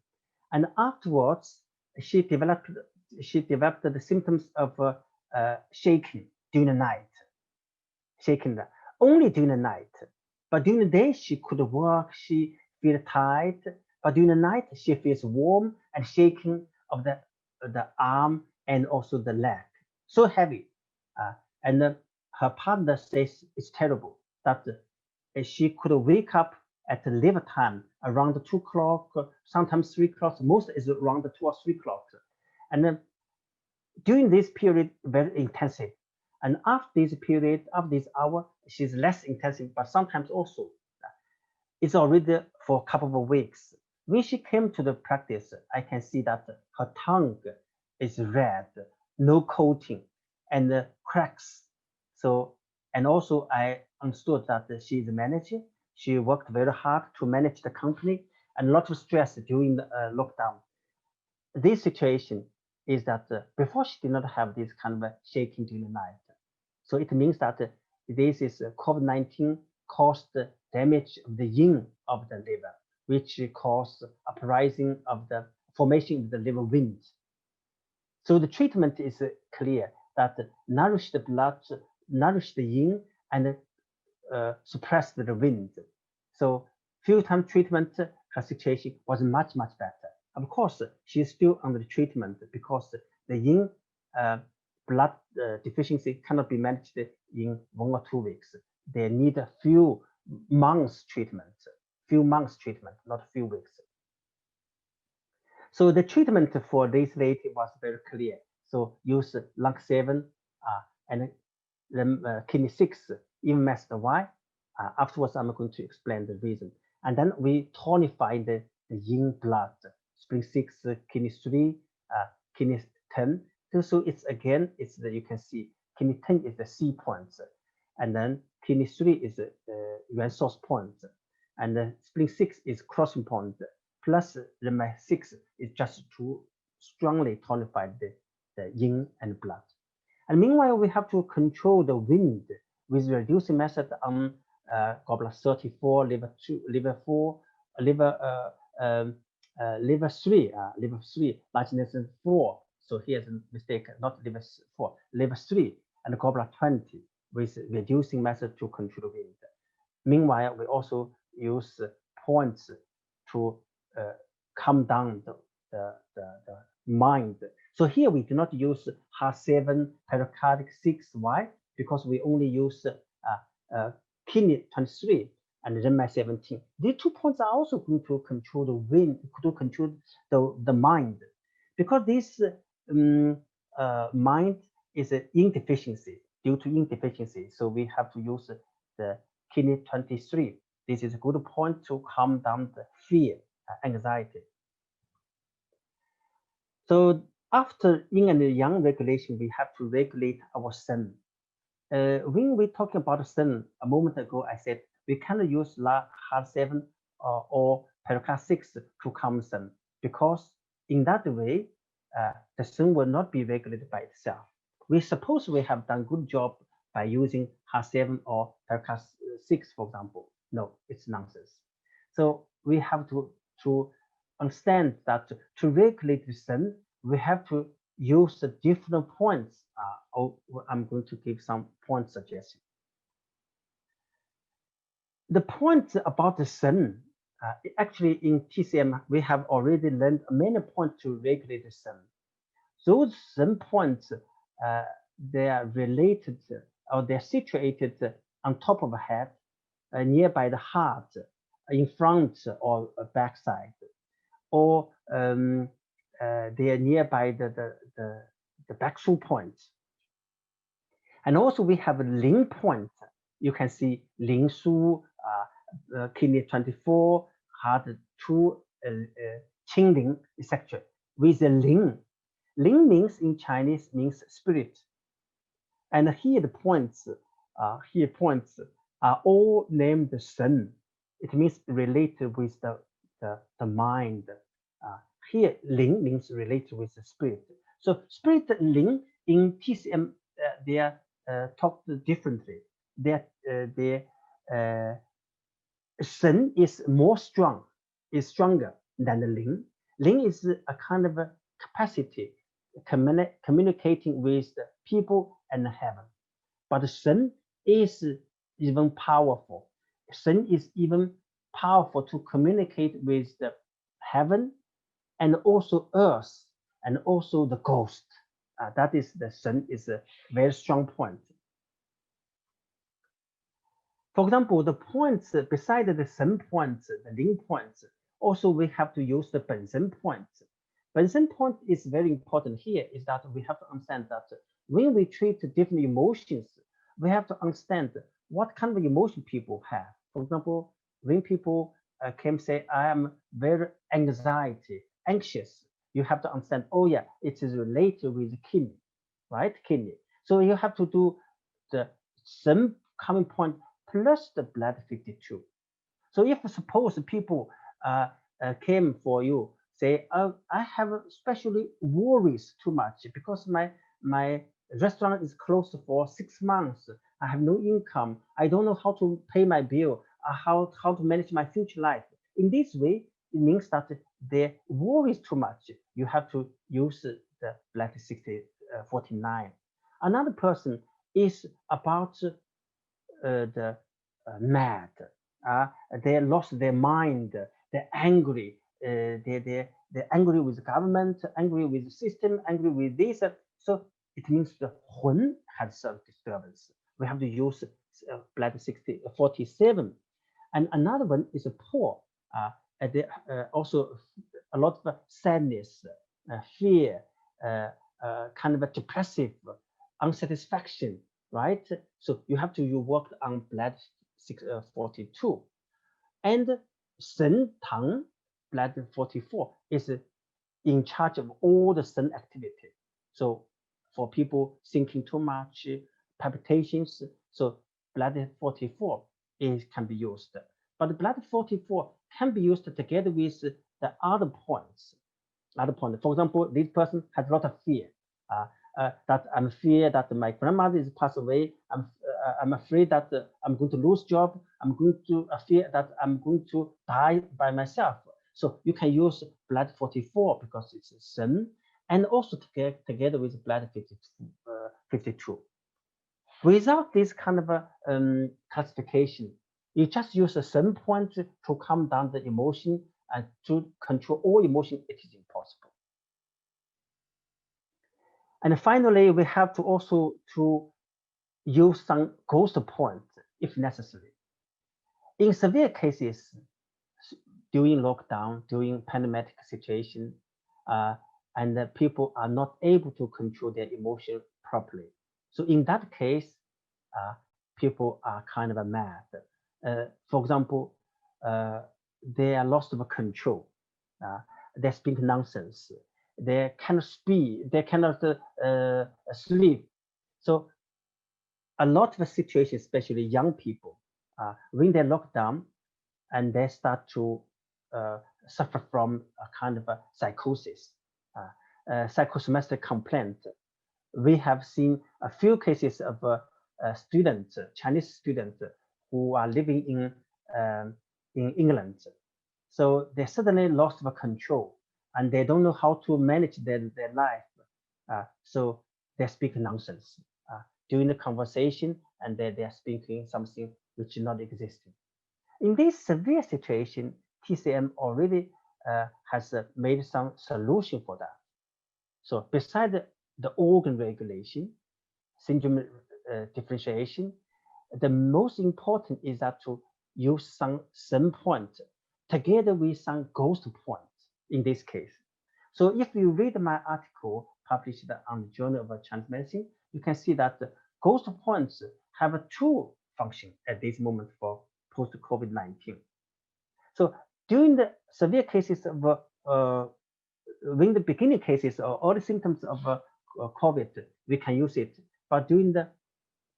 and afterwards she developed the symptoms of shaking during the night, shaking only during the night. But during the day she could work, she feels tired, but during the night she feels warm and shaking of the arm and also the leg, so heavy, and her partner says it's terrible, that she could wake up at the liver time around 2 o'clock, sometimes 3 o'clock, most is around 2 or 3 o'clock. And during this period, very intensive. And after this period, after this hour, she's less intensive, but sometimes also it's already for a couple of weeks. When she came to the practice, I can see that her tongue is red, no coating, and cracks. So, and also I understood that she is a manager. She worked very hard to manage the company and a lot of stress during the lockdown. This situation is that before she did not have this kind of shaking during the night. So it means that this is COVID-19 caused damage of the yin of the liver, which caused uprising of the formation of the liver wind. So the treatment is clear, that nourish the blood, nourish the yin, and suppress the wind. So few-time treatment, her situation was much better. Of course, she is still under treatment because the yin blood deficiency cannot be managed in 1 or 2 weeks. They need a few months treatment, not a few weeks. So the treatment for this lady was very clear. So use lung 7 and kidney 6, even master Y. Afterwards, I'm going to explain the reason. And then we tonify the yin blood, spleen 6, kidney 3, kidney 10. So it's again, it's you can see kidney 10 is the C points, and then kidney 3 is the yuan source point, and then spleen 6 is crossing point, plus the 6 is just to strongly tonify the yin and blood. And meanwhile, we have to control the wind with reducing method on gallbladder 34, liver 2, liver 4, liver 3, largeness 4. So here's a mistake, not liver 4, liver 3, and gallbladder 20 with reducing method to control wind. Meanwhile, we also use points to calm down the mind. So here we do not use H7 pericardic 6. Why? Because we only use kidney 23 and Renmai 17. These 2 points are also going to control the wind, to control the mind, because this mind is an insufficiency, due to insufficiency. So we have to use the kidney 23. This is a good point to calm down the fear, anxiety. So after yin and yang regulation, we have to regulate our sun. When we talking about the sun, a moment ago, I said we cannot use H7 or pericardic 6 to calm sun, because in that way, the sun will not be regulated by itself. We suppose we have done good job by using H7 or pericardic 6, for example. No, it's nonsense. So we have to understand that to regulate the sun, we have to use the different points. I'm going to give some point suggestions. The point about the sun, actually in TCM, we have already learned many points to regulate the sun. Those sun points, they are related, or they're situated on top of the head, nearby the heart, in front or backside, or they are nearby the backshoe point. And also we have a Ling point. You can see Ling Su, kidney 24, heart 2, Qingling, etc. With the Ling. Ling means in Chinese means spirit. And here the points, are all named Sun. It means related with the mind. Here Ling means related with the spirit. So spirit Ling in TCM, they are talked differently. Their Sun is stronger than the Ling. Ling is a kind of a capacity communicating with the people and heaven. But the Sun is even powerful. Sun is even powerful to communicate with the heaven and also earth and also the ghost. That is, the Sun is a very strong point. For example, the points beside the Sun points, the Ling points, also we have to use the Bensen point. Bensen point is very important here, is that we have to understand that when we treat different emotions, we have to understand what kind of emotion people have. For example, when people can say, I am very anxious, you have to understand, oh yeah, it is related with the kidney, right? Kidney. So you have to do the Sun coming point plus the blood 52. So if suppose people came for you, say, oh, I have especially worries too much because my restaurant is closed for 6 months. I have no income. I don't know how to pay my bill, how to manage my future life. In this way, it means that they worries too much. You have to use the blood 49. Another person is about the mad. They lost their mind. They're angry. They're angry with the government, angry with the system, angry with this. So it means the Hun has some disturbance. We have to use blood 47. And another one is poor. Also a lot of sadness, fear, kind of a depressive, unsatisfaction, right? So you have to work on blood 42. And Shen Tang, blood 44, is in charge of all the Sun activity. So for people thinking too much, palpitations, so blood 44 can be used. But blood 44 can be used together with the other points. For example, this person has a lot of fear. That I'm fear that my grandmother is passed away. I'm afraid that I'm going to lose job. I'm going to fear that I'm going to die by myself. So you can use blood 44 because it's Sun, and also together with blood 52. Without this kind of classification, You just use a certain point to calm down the emotion and to control all emotion. It is impossible. And finally, we have to also to use some ghost points if necessary. In severe cases, during lockdown, during pandemic situation, and people are not able to control their emotion properly. So in that case, people are kind of mad. For example, they are lost of control. They speak nonsense. They cannot speak. They cannot sleep. So a lot of situations, especially young people, when they're locked down and they start to suffer from a kind of a psychosis, psychosomatic complaint. We have seen a few cases of students, Chinese students, who are living in England. So they suddenly lost the control and they don't know how to manage their life. So they speak nonsense during the conversation, and they are speaking something which is not existing. In this severe situation, TCM already has made some solution for that. So beside the organ regulation, syndrome differentiation, the most important is that to use some point together with some ghost points in this case. So if you read my article published on the Journal of Chinese Medicine, you can see that the ghost points have two functions at this moment for post-COVID-19. So during the severe cases of when the beginning cases or early symptoms of COVID, we can use it. But during the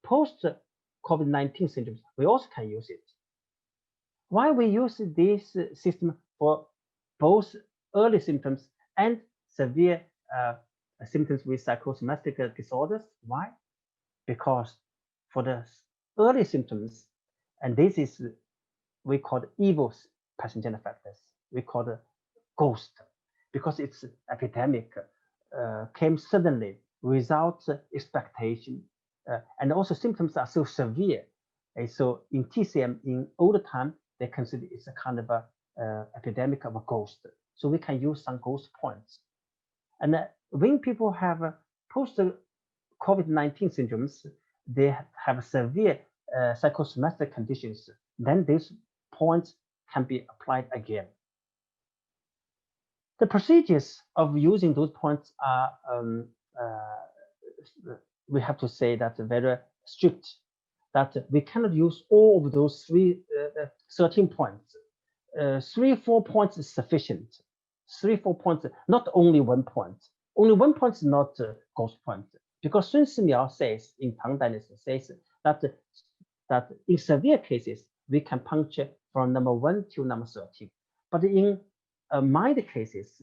post-COVID-19 symptoms, we also can use it. Why we use this system for both early symptoms and severe symptoms with psychosomatic disorders? Why? Because for the early symptoms, and this is we call it evil pathogenic factors, we call it ghost, because it's epidemic, came suddenly without expectation, and also symptoms are so severe. And so in TCM, in older time, they consider it's a kind of a epidemic of a ghost. So we can use some ghost points. And when people have post-COVID-19 syndromes, they have severe psychosomatic conditions, then these points can be applied again. The procedures of using those points are, we have to say that very strict, that we cannot use all of those 13 points. 3-4 points is sufficient. 3-4 points, not only 1 point. Only 1 point is not a ghost point, because Sun Simiao says in Tang Dynasty says that in severe cases we can puncture from number 1 to number 13. But in mild cases,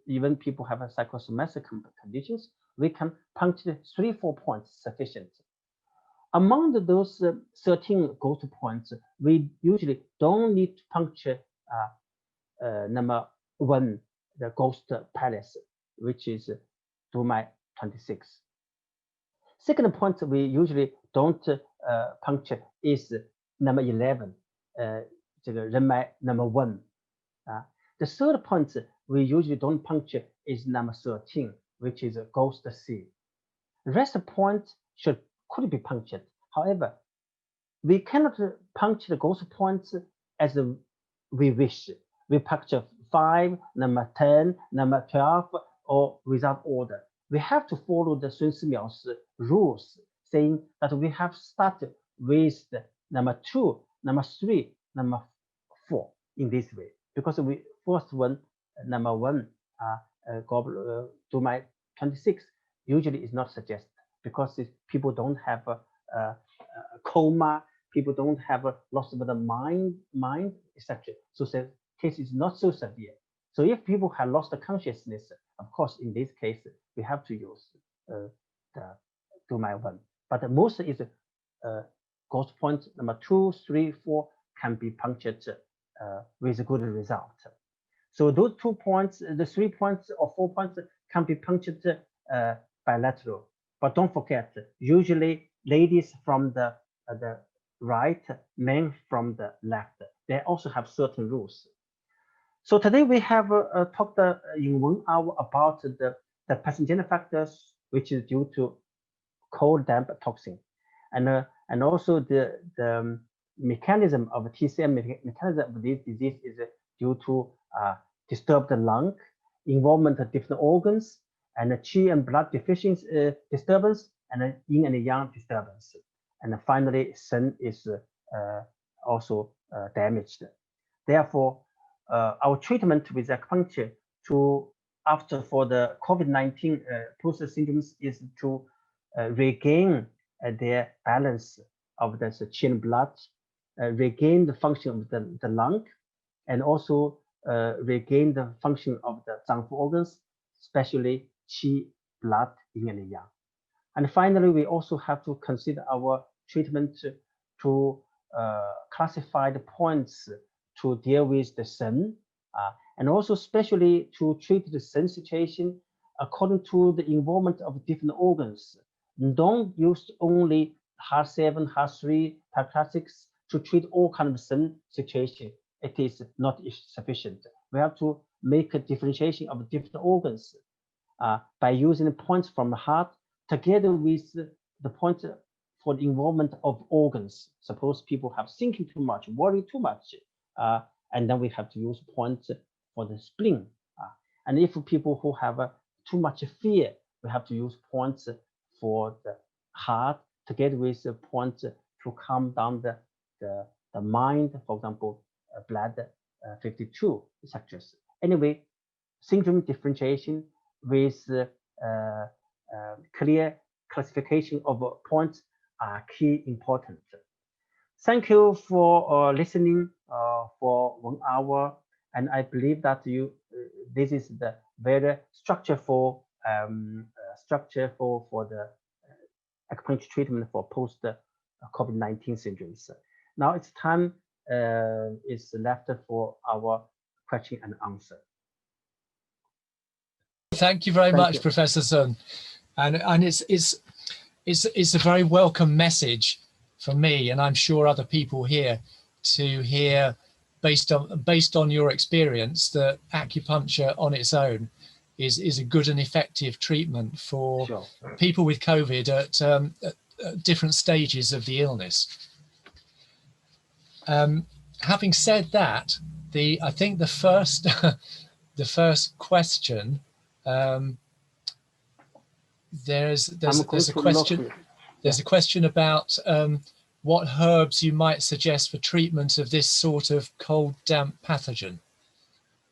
even people have a psychosomatic conditions, we can puncture 3-4 points sufficient. Among those 13 ghost points, we usually don't need to puncture number 1, the ghost palace, which is Dumai 26. Second point we usually don't puncture is number 11, 这个人脉 number 1. The third point we usually don't puncture is number 13, which is ghost C. Rest point could be punctured. However, we cannot puncture the ghost points as we wish. We puncture 5, number 10, number 12, or without order. We have to follow the Sun Simiao's rules, saying that we have started with the number 2, number 3, number 4 in this way. Because we first one, number 1, Dumai 26, usually is not suggested, because people don't have a coma, people don't have a loss of the mind, etc. So the case is not so severe. So if people have lost the consciousness, of course, in this case, we have to use the Dumai 1. But the most is ghost point number 2, 3, 4 can be punctured with a good result. So those 2 points, the 3 points or 4 points can be punctured bilateral. But don't forget, usually ladies from the right, men from the left. They also have certain rules. So today we have talked in 1 hour about the pathogenic factors which is due to cold damp toxin, and also the mechanism of TCM mechanism of this disease is due to disturbed lung, involvement of different organs, and qi and blood deficiency disturbance, and yin and yang disturbance, and finally sun is also damaged. Therefore, our treatment with acupuncture to after for the COVID-19 post syndromes is to regain their balance of the qi and blood, regain the function of the lung, and also regain the function of the zangfu organs, especially qi, blood, yin and yang. And finally, we also have to consider our treatment to classify the points to deal with the sun, and also especially to treat the sun situation according to the involvement of different organs. Don't use only HER7, HER3, classics to treat all kinds of sun situation. It is not sufficient. We have to make a differentiation of different organs by using the points from the heart together with the points for the involvement of organs. Suppose people have thinking too much, worry too much, and then we have to use points for the spleen. And if people who have too much fear, we have to use points for the heart together with points to calm down the mind, for example, blood 52, etc. Anyway, syndrome differentiation with clear classification of points are key important. Thank you for listening for 1 hour, and I believe that this is the very structure for the acupuncture treatment for post COVID-19 syndromes. Now it's time is left for our question and answer. Thank you very much, Professor Sun, and it's a very welcome message for me, and I'm sure other people here, to hear based on your experience that acupuncture on its own is a good and effective treatment for people with COVID at different stages of the illness. Having said that, I think the first the first question, there's a question about what herbs you might suggest for treatment of this sort of cold damp pathogen.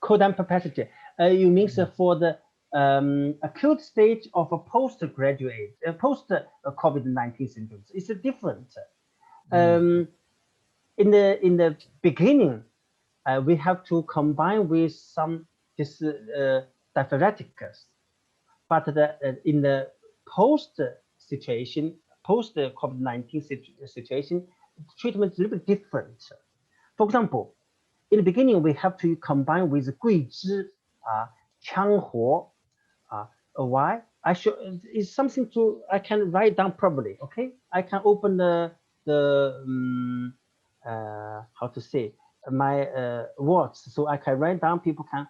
Cold damp pathogen. You mean for the acute stage of a postgraduate, post COVID-19 syndromes? It's different. In the beginning, we have to combine with some diaphoreticus, but in the post situation, post COVID-19 situation, treatment is a little bit different. For example, in the beginning, we have to combine with guizhi, qianghuo. Why? It's something I can write down probably. Okay, I can open how to say my words, so I can write down. People can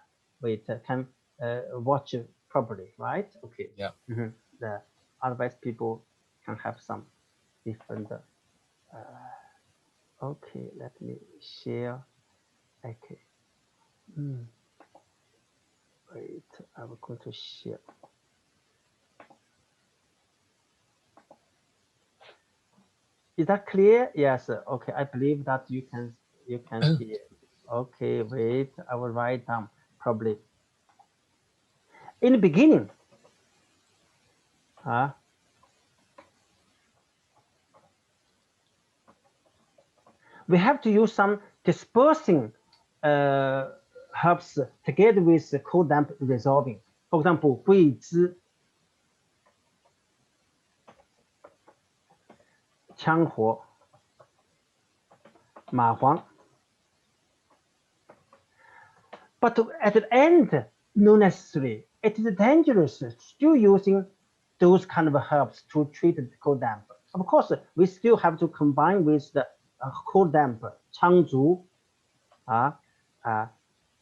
watch properly, right? Okay. Yeah. Otherwise, people can have some different. Okay, let me share. Okay. Wait, I'm going to share. Is that clear? Yes. Okay. I believe that you can see it. Okay. Wait. I will write down probably. In the beginning, we have to use some dispersing herbs together with the cold damp resolving. For example, guizhi, qianghuo, ma huang. But at the end, not necessarily. It is dangerous still using those kind of herbs to treat the cold damp. Of course, we still have to combine with the cold damp 苍竹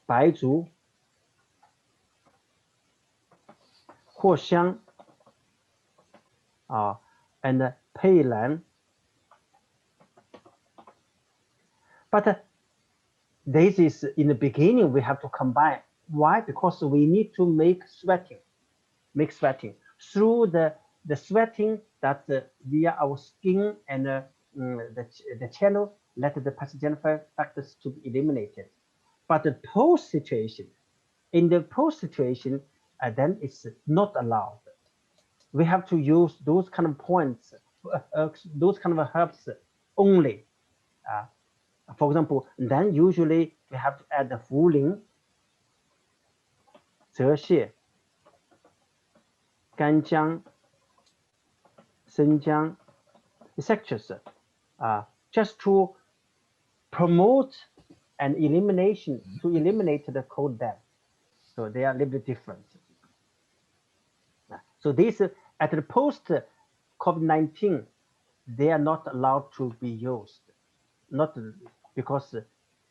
白竹藿香and Peilin. But this is in the beginning we have to combine. Why? Because we need to make sweating through the sweating that via our skin and the channel let the pathogenic factors to be eliminated. But the post situation, in the post situation, then it's not allowed. We have to use those kind of points, those kind of herbs only. For example, then usually we have to add the 茯苓、泽泻、干姜、生姜, etc. Just to promote an elimination, to eliminate the cold damp. So they are a little bit different. So this, at the post COVID-19, they are not allowed to be used, not because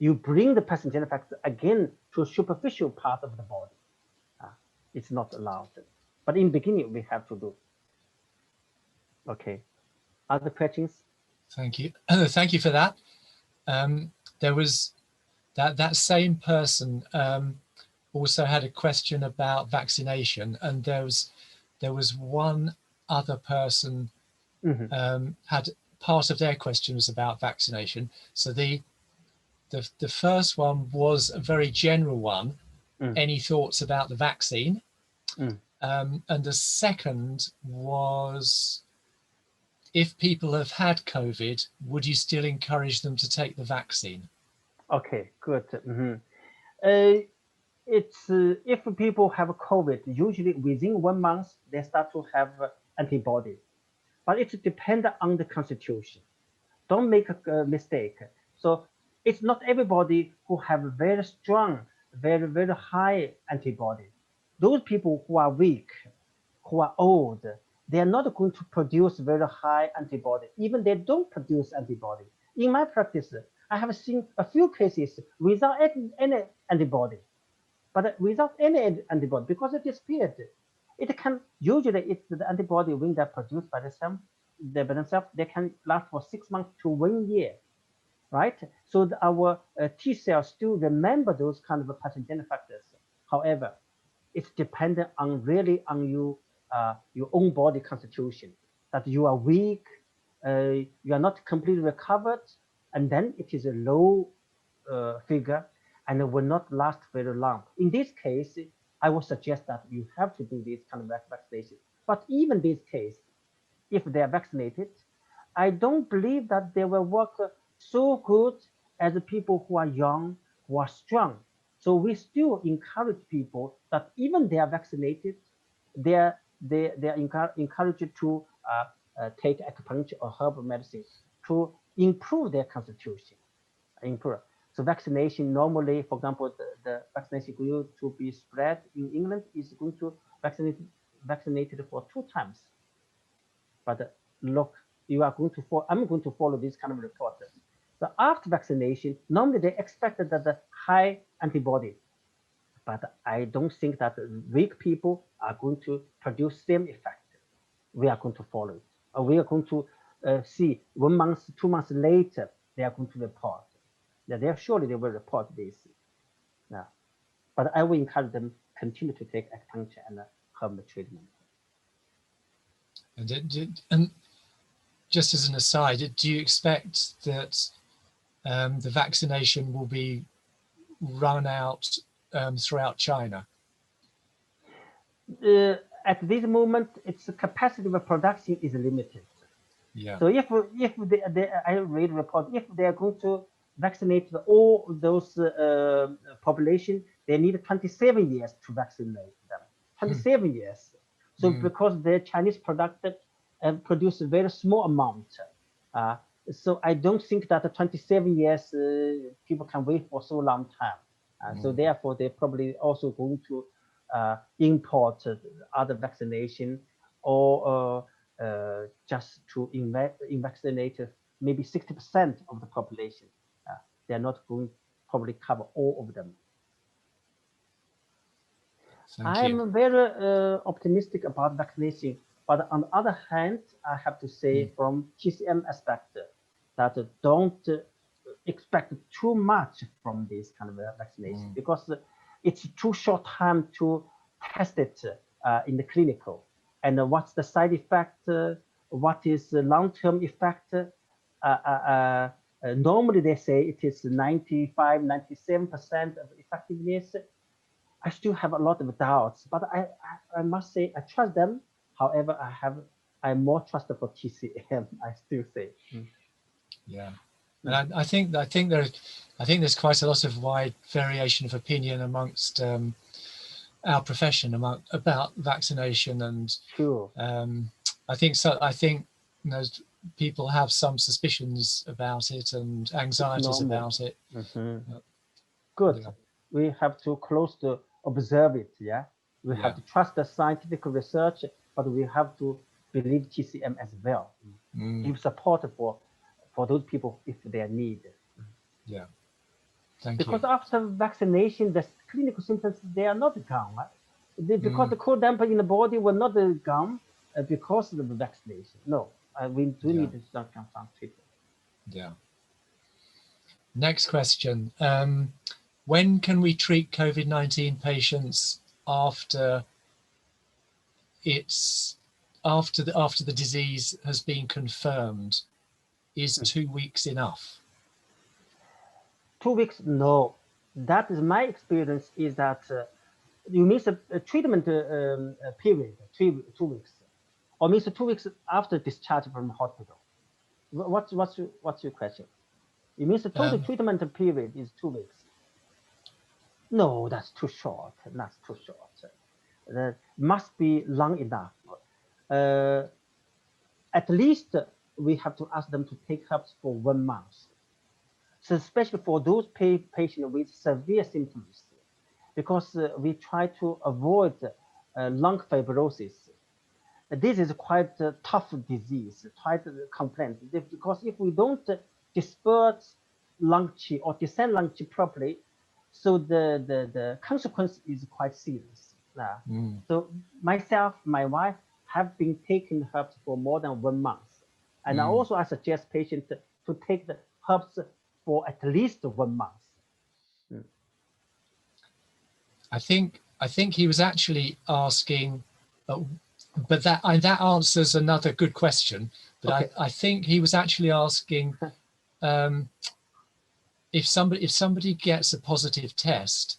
you bring the pathogenic factor again to a superficial part of the body. It's not allowed. But in beginning, we have to do. Okay. Other questions? Thank you. Thank you for that. There was that same person also had a question about vaccination, and there was one other person had part of their question was about vaccination. So the first one was a very general one. Any thoughts about the vaccine? And the second was, if people have had COVID, would you still encourage them to take the vaccine? Okay, good. It's if people have COVID, usually within 1 month they start to have antibody, but it depends on the constitution. Don't make a mistake. So it's not everybody who have very strong, very, very high antibody. Those people who are weak, who are old, they are not going to produce very high antibody. Even they don't produce antibody. In my practice, I have seen a few cases without any antibody, but without any antibody because it disappeared. It can usually it's the antibody when they're produced by themselves, they can last for 6 months to 1 year, right? So our T cells still remember those kind of pathogenic factors. However, it's dependent on really on you your own body constitution, that you are weak, you are not completely recovered, and then it is a low figure and it will not last very long. In this case, I would suggest that you have to do this kind of vaccination. But even this case, if they are vaccinated, I don't believe that they will work so good as the people who are young, who are strong. So we still encourage people that even they are vaccinated, they are encouraged to take acupuncture or herbal medicine to improve their constitution. So vaccination normally, for example, the vaccination going to be spread in England is going to vaccinated for 2 times. But look, I'm going to follow this kind of report. So after vaccination, normally they expected that the high antibody, but I don't think that weak people are going to produce same effect. We are going to follow it. Or we are going to see 1 month, 2 months later, they are going to report. Surely they will report this. But I will encourage them continue to take acupuncture and herbal treatment. And just as an aside, do you expect that the vaccination will be run out throughout China? At this moment, its capacity of production is limited. Yeah. So if I read report, if they are going to vaccinate all those population, they need 27 years to vaccinate them. 27 years. So because the Chinese product produce a very small amount, so I don't think that the 27 years people can wait for so long time. So therefore, they're probably also going to import other vaccination or just to vaccinate maybe 60% of the population. They're not going to probably cover all of them. Thank you. I'm very optimistic about vaccination, but on the other hand, I have to say from TCM aspect that don't expect too much from this kind of vaccination because it's too short time to test it in the clinical. And what's the side effect? What is the long-term effect? Normally they say it is 95, 97% of effectiveness. I still have a lot of doubts, but I must say I trust them. However, I'm more trusted for TCM. I still say. Yeah, and I think there's quite a lot of wide variation of opinion amongst our profession about vaccination, and Sure. I think so. I think people have some suspicions about it and anxieties about it. Good. Yeah. We have to close to observe it. Yeah. We have to trust the scientific research, but we have to believe TCM as well. Give support for those people if they are needed. Yeah. Thank because you. after vaccination, the clinical symptoms, they are not gone. Right? Because the cold damper in the body were not gone because of the vaccination. No, we do need some treatment. Yeah. Next question. When can we treat COVID-19 patients after the disease has been confirmed? Is 2 weeks enough? 2 weeks? No. That is my experience. Is that you miss a treatment period, 2 weeks, or miss 2 weeks after discharge from hospital? What's your question? You mean the total treatment period is 2 weeks? No, that's too short. That's too short. That must be long enough. At least we have to ask them to take herbs for 1 month. So especially for those patients with severe symptoms, because we try to avoid lung fibrosis. This is quite a tough disease, quite complex, because if we don't disperse lung qi or descend lung qi properly, so the consequence is quite serious. So myself, my wife have been taking herbs for more than 1 month. And I suggest patients to take the herbs for at least 1 month. I think he was actually asking, but that answers another good question. But okay. I think he was actually asking if somebody gets a positive test,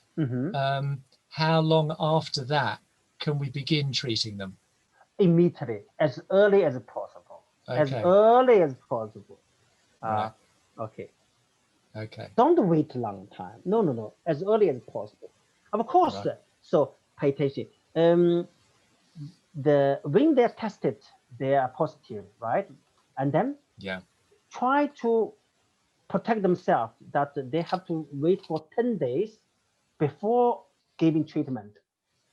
how long after that can we begin treating them? Immediately, as early as possible. Okay. As early as possible. Right. Okay. Okay. Don't wait a long time. No. As early as possible. Of course. Right. So pay attention. When they're tested, they are positive, right? And then try to protect themselves that they have to wait for 10 days before giving treatment.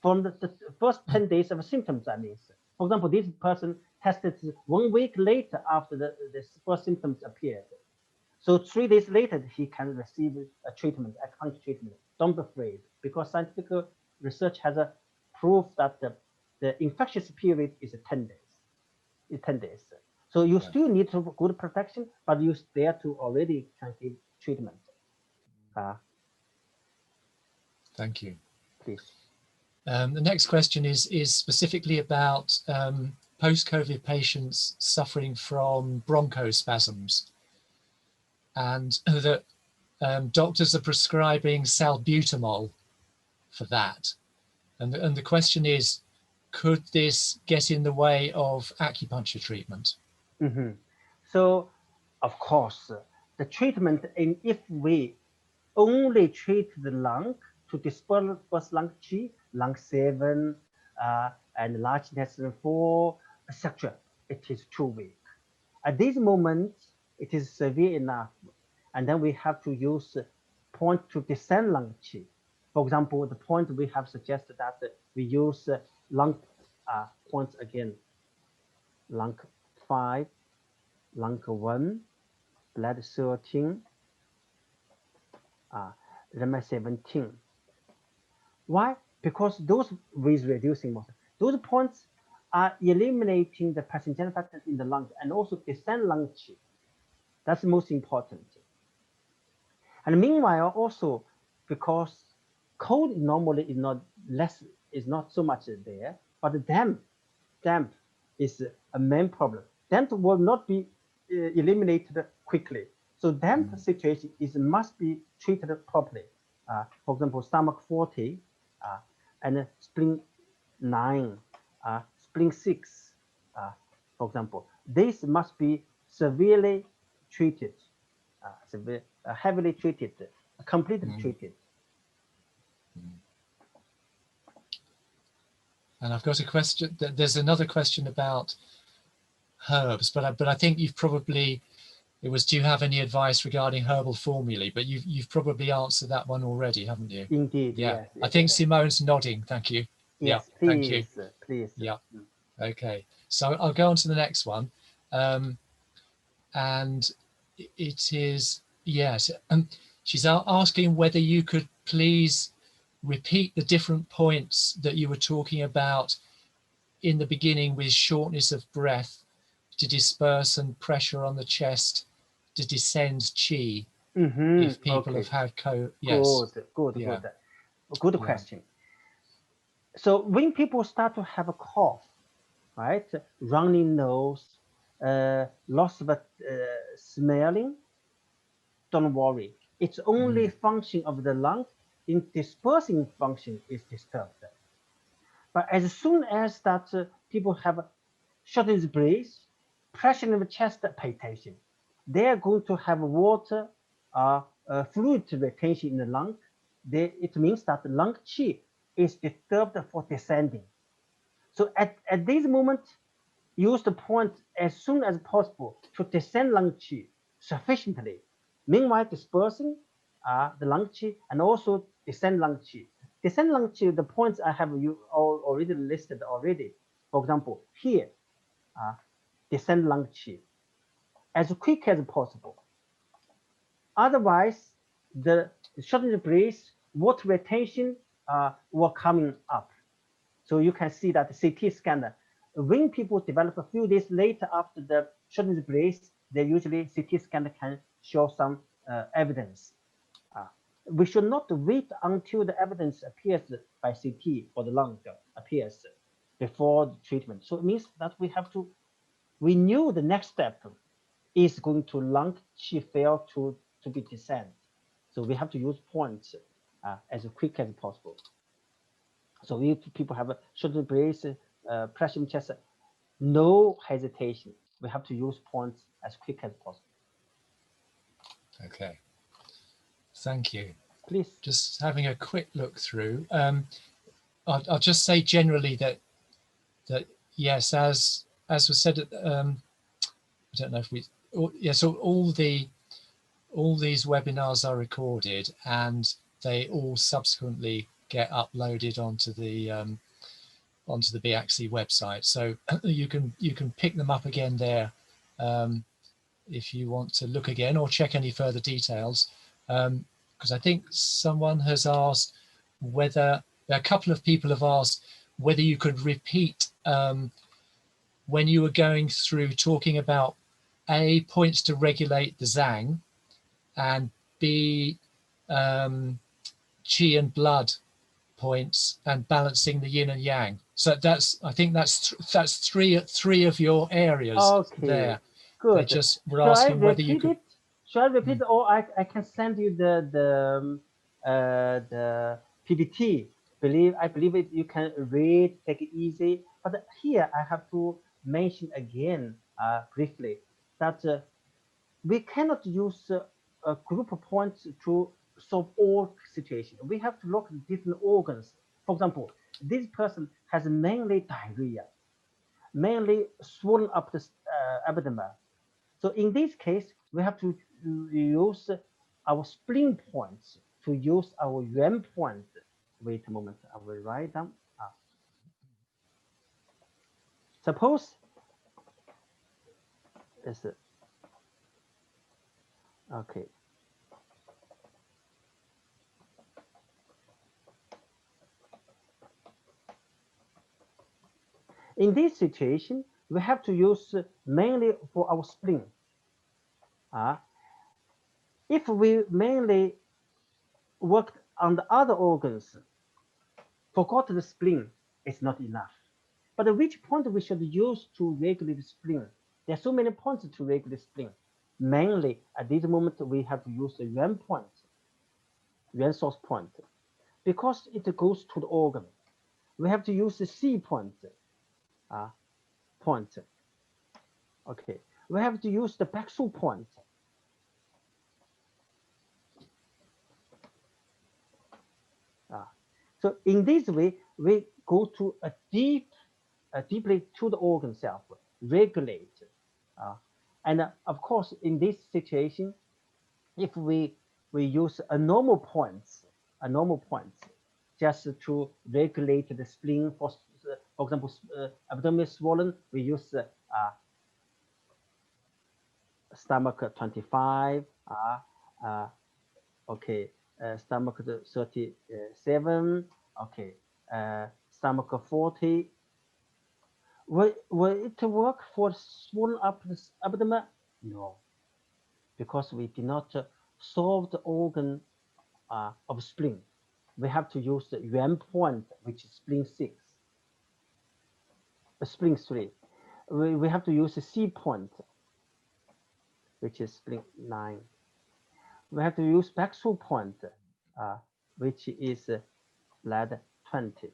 From the first 10 days of symptoms, that means. For example, this person tested 1 week later after the first symptoms appeared. So 3 days later, he can receive a treatment, acupuncture treatment. Don't be afraid, because scientific research has a proof that the infectious period is 10 days. 10 days. So you still need to good protection, but you there to already can give treatment. Thank you. Please. The next question is specifically about post-COVID patients suffering from bronchospasms, and that doctors are prescribing salbutamol for that. And the question is, could this get in the way of acupuncture treatment? So, of course, the treatment, if we only treat the lung to disperse lung qi, lung 7, and large intestine 4, etc., it is too weak. At this moment, it is severe enough, and then we have to use point to descend lung qi. For example, the point we have suggested that we use lung points again, lung 5, lung 1, blood 13, lemma 17. Why? Because those with reducing motor, those points are eliminating the pathogenic factors in the lung and also descend lung qi. That's most important. And meanwhile, also because cold normally is not so much there, but damp is a main problem. Damp will not be eliminated quickly. So damp situation must be treated properly. For example, stomach 40 and spleen 9, spleen 6, for example. This must be severely treated, heavily treated, completely treated. And I've got a question. There's another question about herbs, but I think you've probably, it was, do you have any advice regarding herbal formulae? But you've probably answered that one already, haven't you? Indeed, Yeah. yes. I think Simone's nodding. Thank you. Yes, Yeah, please, thank you. please. Yeah. Okay. So I'll go on to the next one. And it is, yes. She's asking whether you could please repeat the different points that you were talking about in the beginning with shortness of breath to disperse and pressure on the chest to descend qi. If people have had yes. Good question. So when people start to have a cough, right, running nose, loss of smelling, don't worry. It's only function of the lung in dispersing function is disturbed. But as soon as that people have shortness of breath, pressure in the chest, pay attention. They are going to have water, fluid retention in the lung. It means that the lung qi is disturbed for descending. So at this moment, use the point as soon as possible to descend lung qi sufficiently. Meanwhile, dispersing the lung qi and also descend lung qi. Descend lung qi, the points I have you already listed already. For example, here, descend lung qi as quick as possible. Otherwise, the shortness of breath, water retention will coming up. So you can see that the CT scanner, when people develop a few days later after the shortness of breath, they usually CT scanner can show some evidence. We should not wait until the evidence appears by CT or the lung appears before the treatment. So it means that we knew the next step is going to lung qi fail to be descent. So we have to use points as quick as possible. So if people have a shortness of breath, pressure in chest, no hesitation. We have to use points as quick as possible. Okay. Thank you. Please. Just having a quick look through. I'll just say generally that yes, as was said, I don't know if we. So all these webinars are recorded and they all subsequently get uploaded onto the BAXI website. So you can pick them up again there if you want to look again or check any further details. Because I think someone has asked whether, a couple of people have asked whether you could repeat when you were going through talking about A, points to regulate the Zhang, and B, qi and blood points and balancing the yin and yang. So I think that's three of your areas there. Good. They just were asking whether you could. Should I repeat, or I can send you the PPT. I believe it. You can read, take it easy. But here I have to mention again briefly that we cannot use a group of points to solve all situations. We have to look at different organs. For example, this person has mainly diarrhea, mainly swollen up the abdomen. So in this case, we have to use our spleen points to use our yuan point. Wait a moment, I will write down. Suppose Okay. In this situation, we have to use mainly for our spleen. If we mainly worked on the other organs, forgot the spleen, it's not enough. But at which point we should use to regulate the spleen? There are so many points to regulate spleen. Mainly at this moment, we have to use the yuan point, yuan source point, because it goes to the organ. We have to use the C point, point. Okay, we have to use the Baxu point. So in this way, we go to a deeply to the organ self, regulate. And of course, in this situation, if we use a normal points, just to regulate the spleen, for example, abdomen swollen, we use stomach 25, okay, stomach 37, okay, stomach 40. Will it work for swollen up the abdomen? No, because we did not solve the organ of spleen. We have to use the yuan point, which is spleen 6, spleen 3. We have to use the C point, which is spleen 9. We have to use Baxu point, which is lead 20.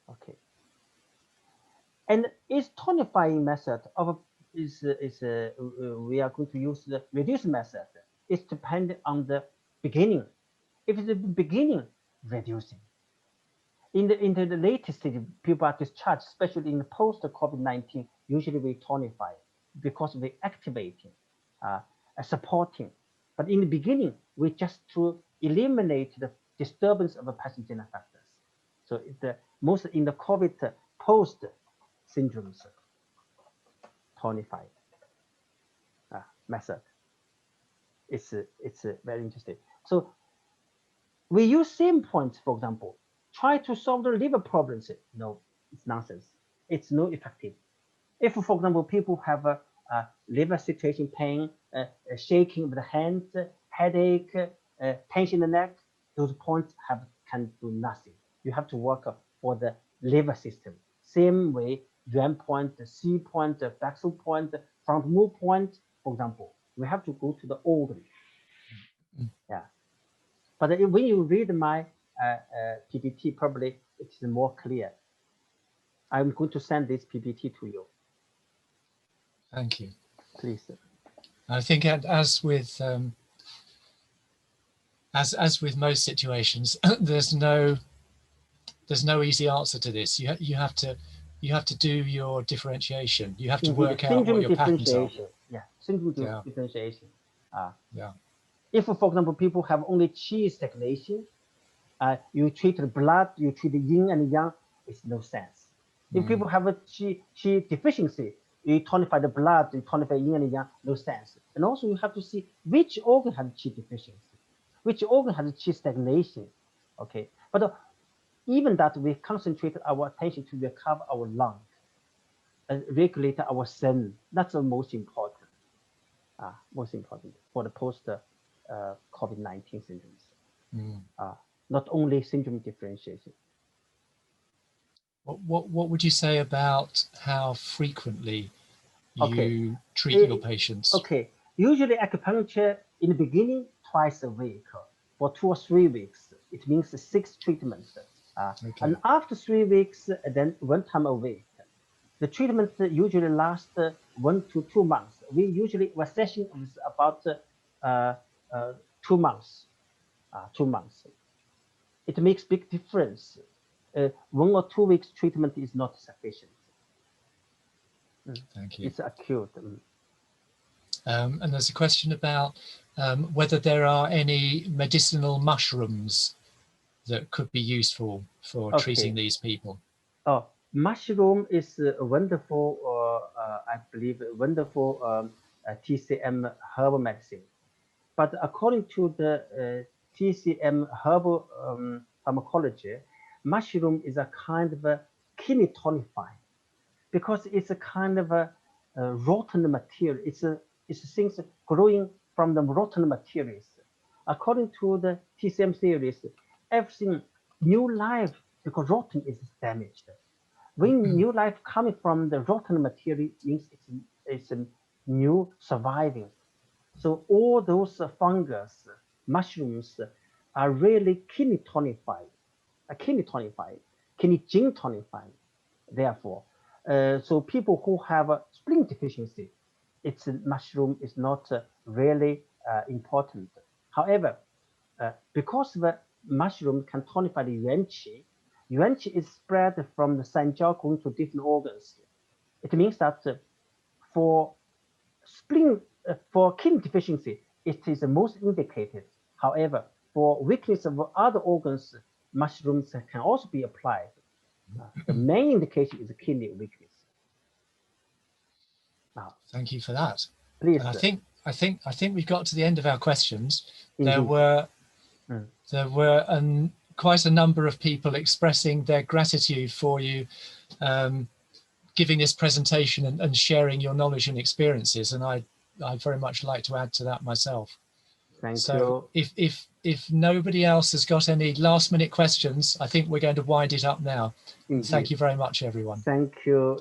Okay. And its tonifying method of we are going to use the reduce method. It's dependent on the beginning. If it's the beginning, reducing. In the latest stage, people are discharged, especially in the post-COVID-19, usually we tonify because we activating, supporting. But in the beginning, we just to eliminate the disturbance of the pathogenic factors. So most in the COVID post syndromes, tonified method. It's very interesting. So we use same points, for example, try to solve the liver problems. No, it's nonsense. It's no effective. If, for example, people have a liver situation pain, shaking of the hands, headache, tension in the neck, those points can do nothing. You have to work for the liver system. Same way, yuan point, C point, Baxu point, front move point, for example. We have to go to the organ. Yeah. But when you read my PPT, probably it's more clear. I'm going to send this PPT to you. Thank you. Please. I think as with most situations, there's no easy answer to this. You have to do your differentiation. You have to work out what your patterns are. Yeah, syndrome differentiation. Yeah. If, for example, people have only qi stagnation, you treat the blood, you treat the yin and yang, it's no sense. If people have a qi deficiency, you tonify the blood, you tonify yin and yang, no sense. And also you have to see which organ has qi deficiency, which organ has qi stagnation. Okay, but even that we concentrate our attention to recover our lung and regulate our sun. That's the most important. For the post COVID-19 syndromes. Not only syndrome differentiation. What would you say about how frequently you treat your patients? Okay, usually acupuncture in the beginning twice a week for 2 or 3 weeks. It means 6 treatments. And after 3 weeks, then 1 time a week. The treatment usually lasts 1 to 2 months. One session is about 2 months. 2 months. It makes big difference. 1 or 2 weeks treatment is not sufficient. Thank you. It's acute. And there's a question about whether there are any medicinal mushrooms that could be useful for treating these people. Oh, mushroom is a wonderful, I believe, wonderful TCM herbal medicine. But according to the TCM herbal pharmacology, mushroom is a kind of a kidney tonifier because it's a kind of a rotten material. It's things growing from the rotten materials. According to the TCM theories, everything new life because rotten is damaged. When new life coming from the rotten material means it's a new surviving. So all those fungus, mushrooms are really kidney tonified, kidney gene tonified. Therefore, so people who have a spleen deficiency, its mushroom is not really important. However, because the mushroom can tonify the yuan qi, yuan qi is spread from the sanjiao going to different organs. It means that for spleen, for kidney deficiency, it is the most indicated. However, for weakness of other organs, mushrooms can also be applied. The main indication is kidney weakness. Now, Thank you for that. please. And I think we've got to the end of our questions. Indeed. There were quite a number of people expressing their gratitude for you giving this presentation and sharing your knowledge and experiences, and I very much like to add to that myself. Thank you. If nobody else has got any last minute questions, I think we're going to wind it up now. Indeed. Thank you very much, everyone. Thank you.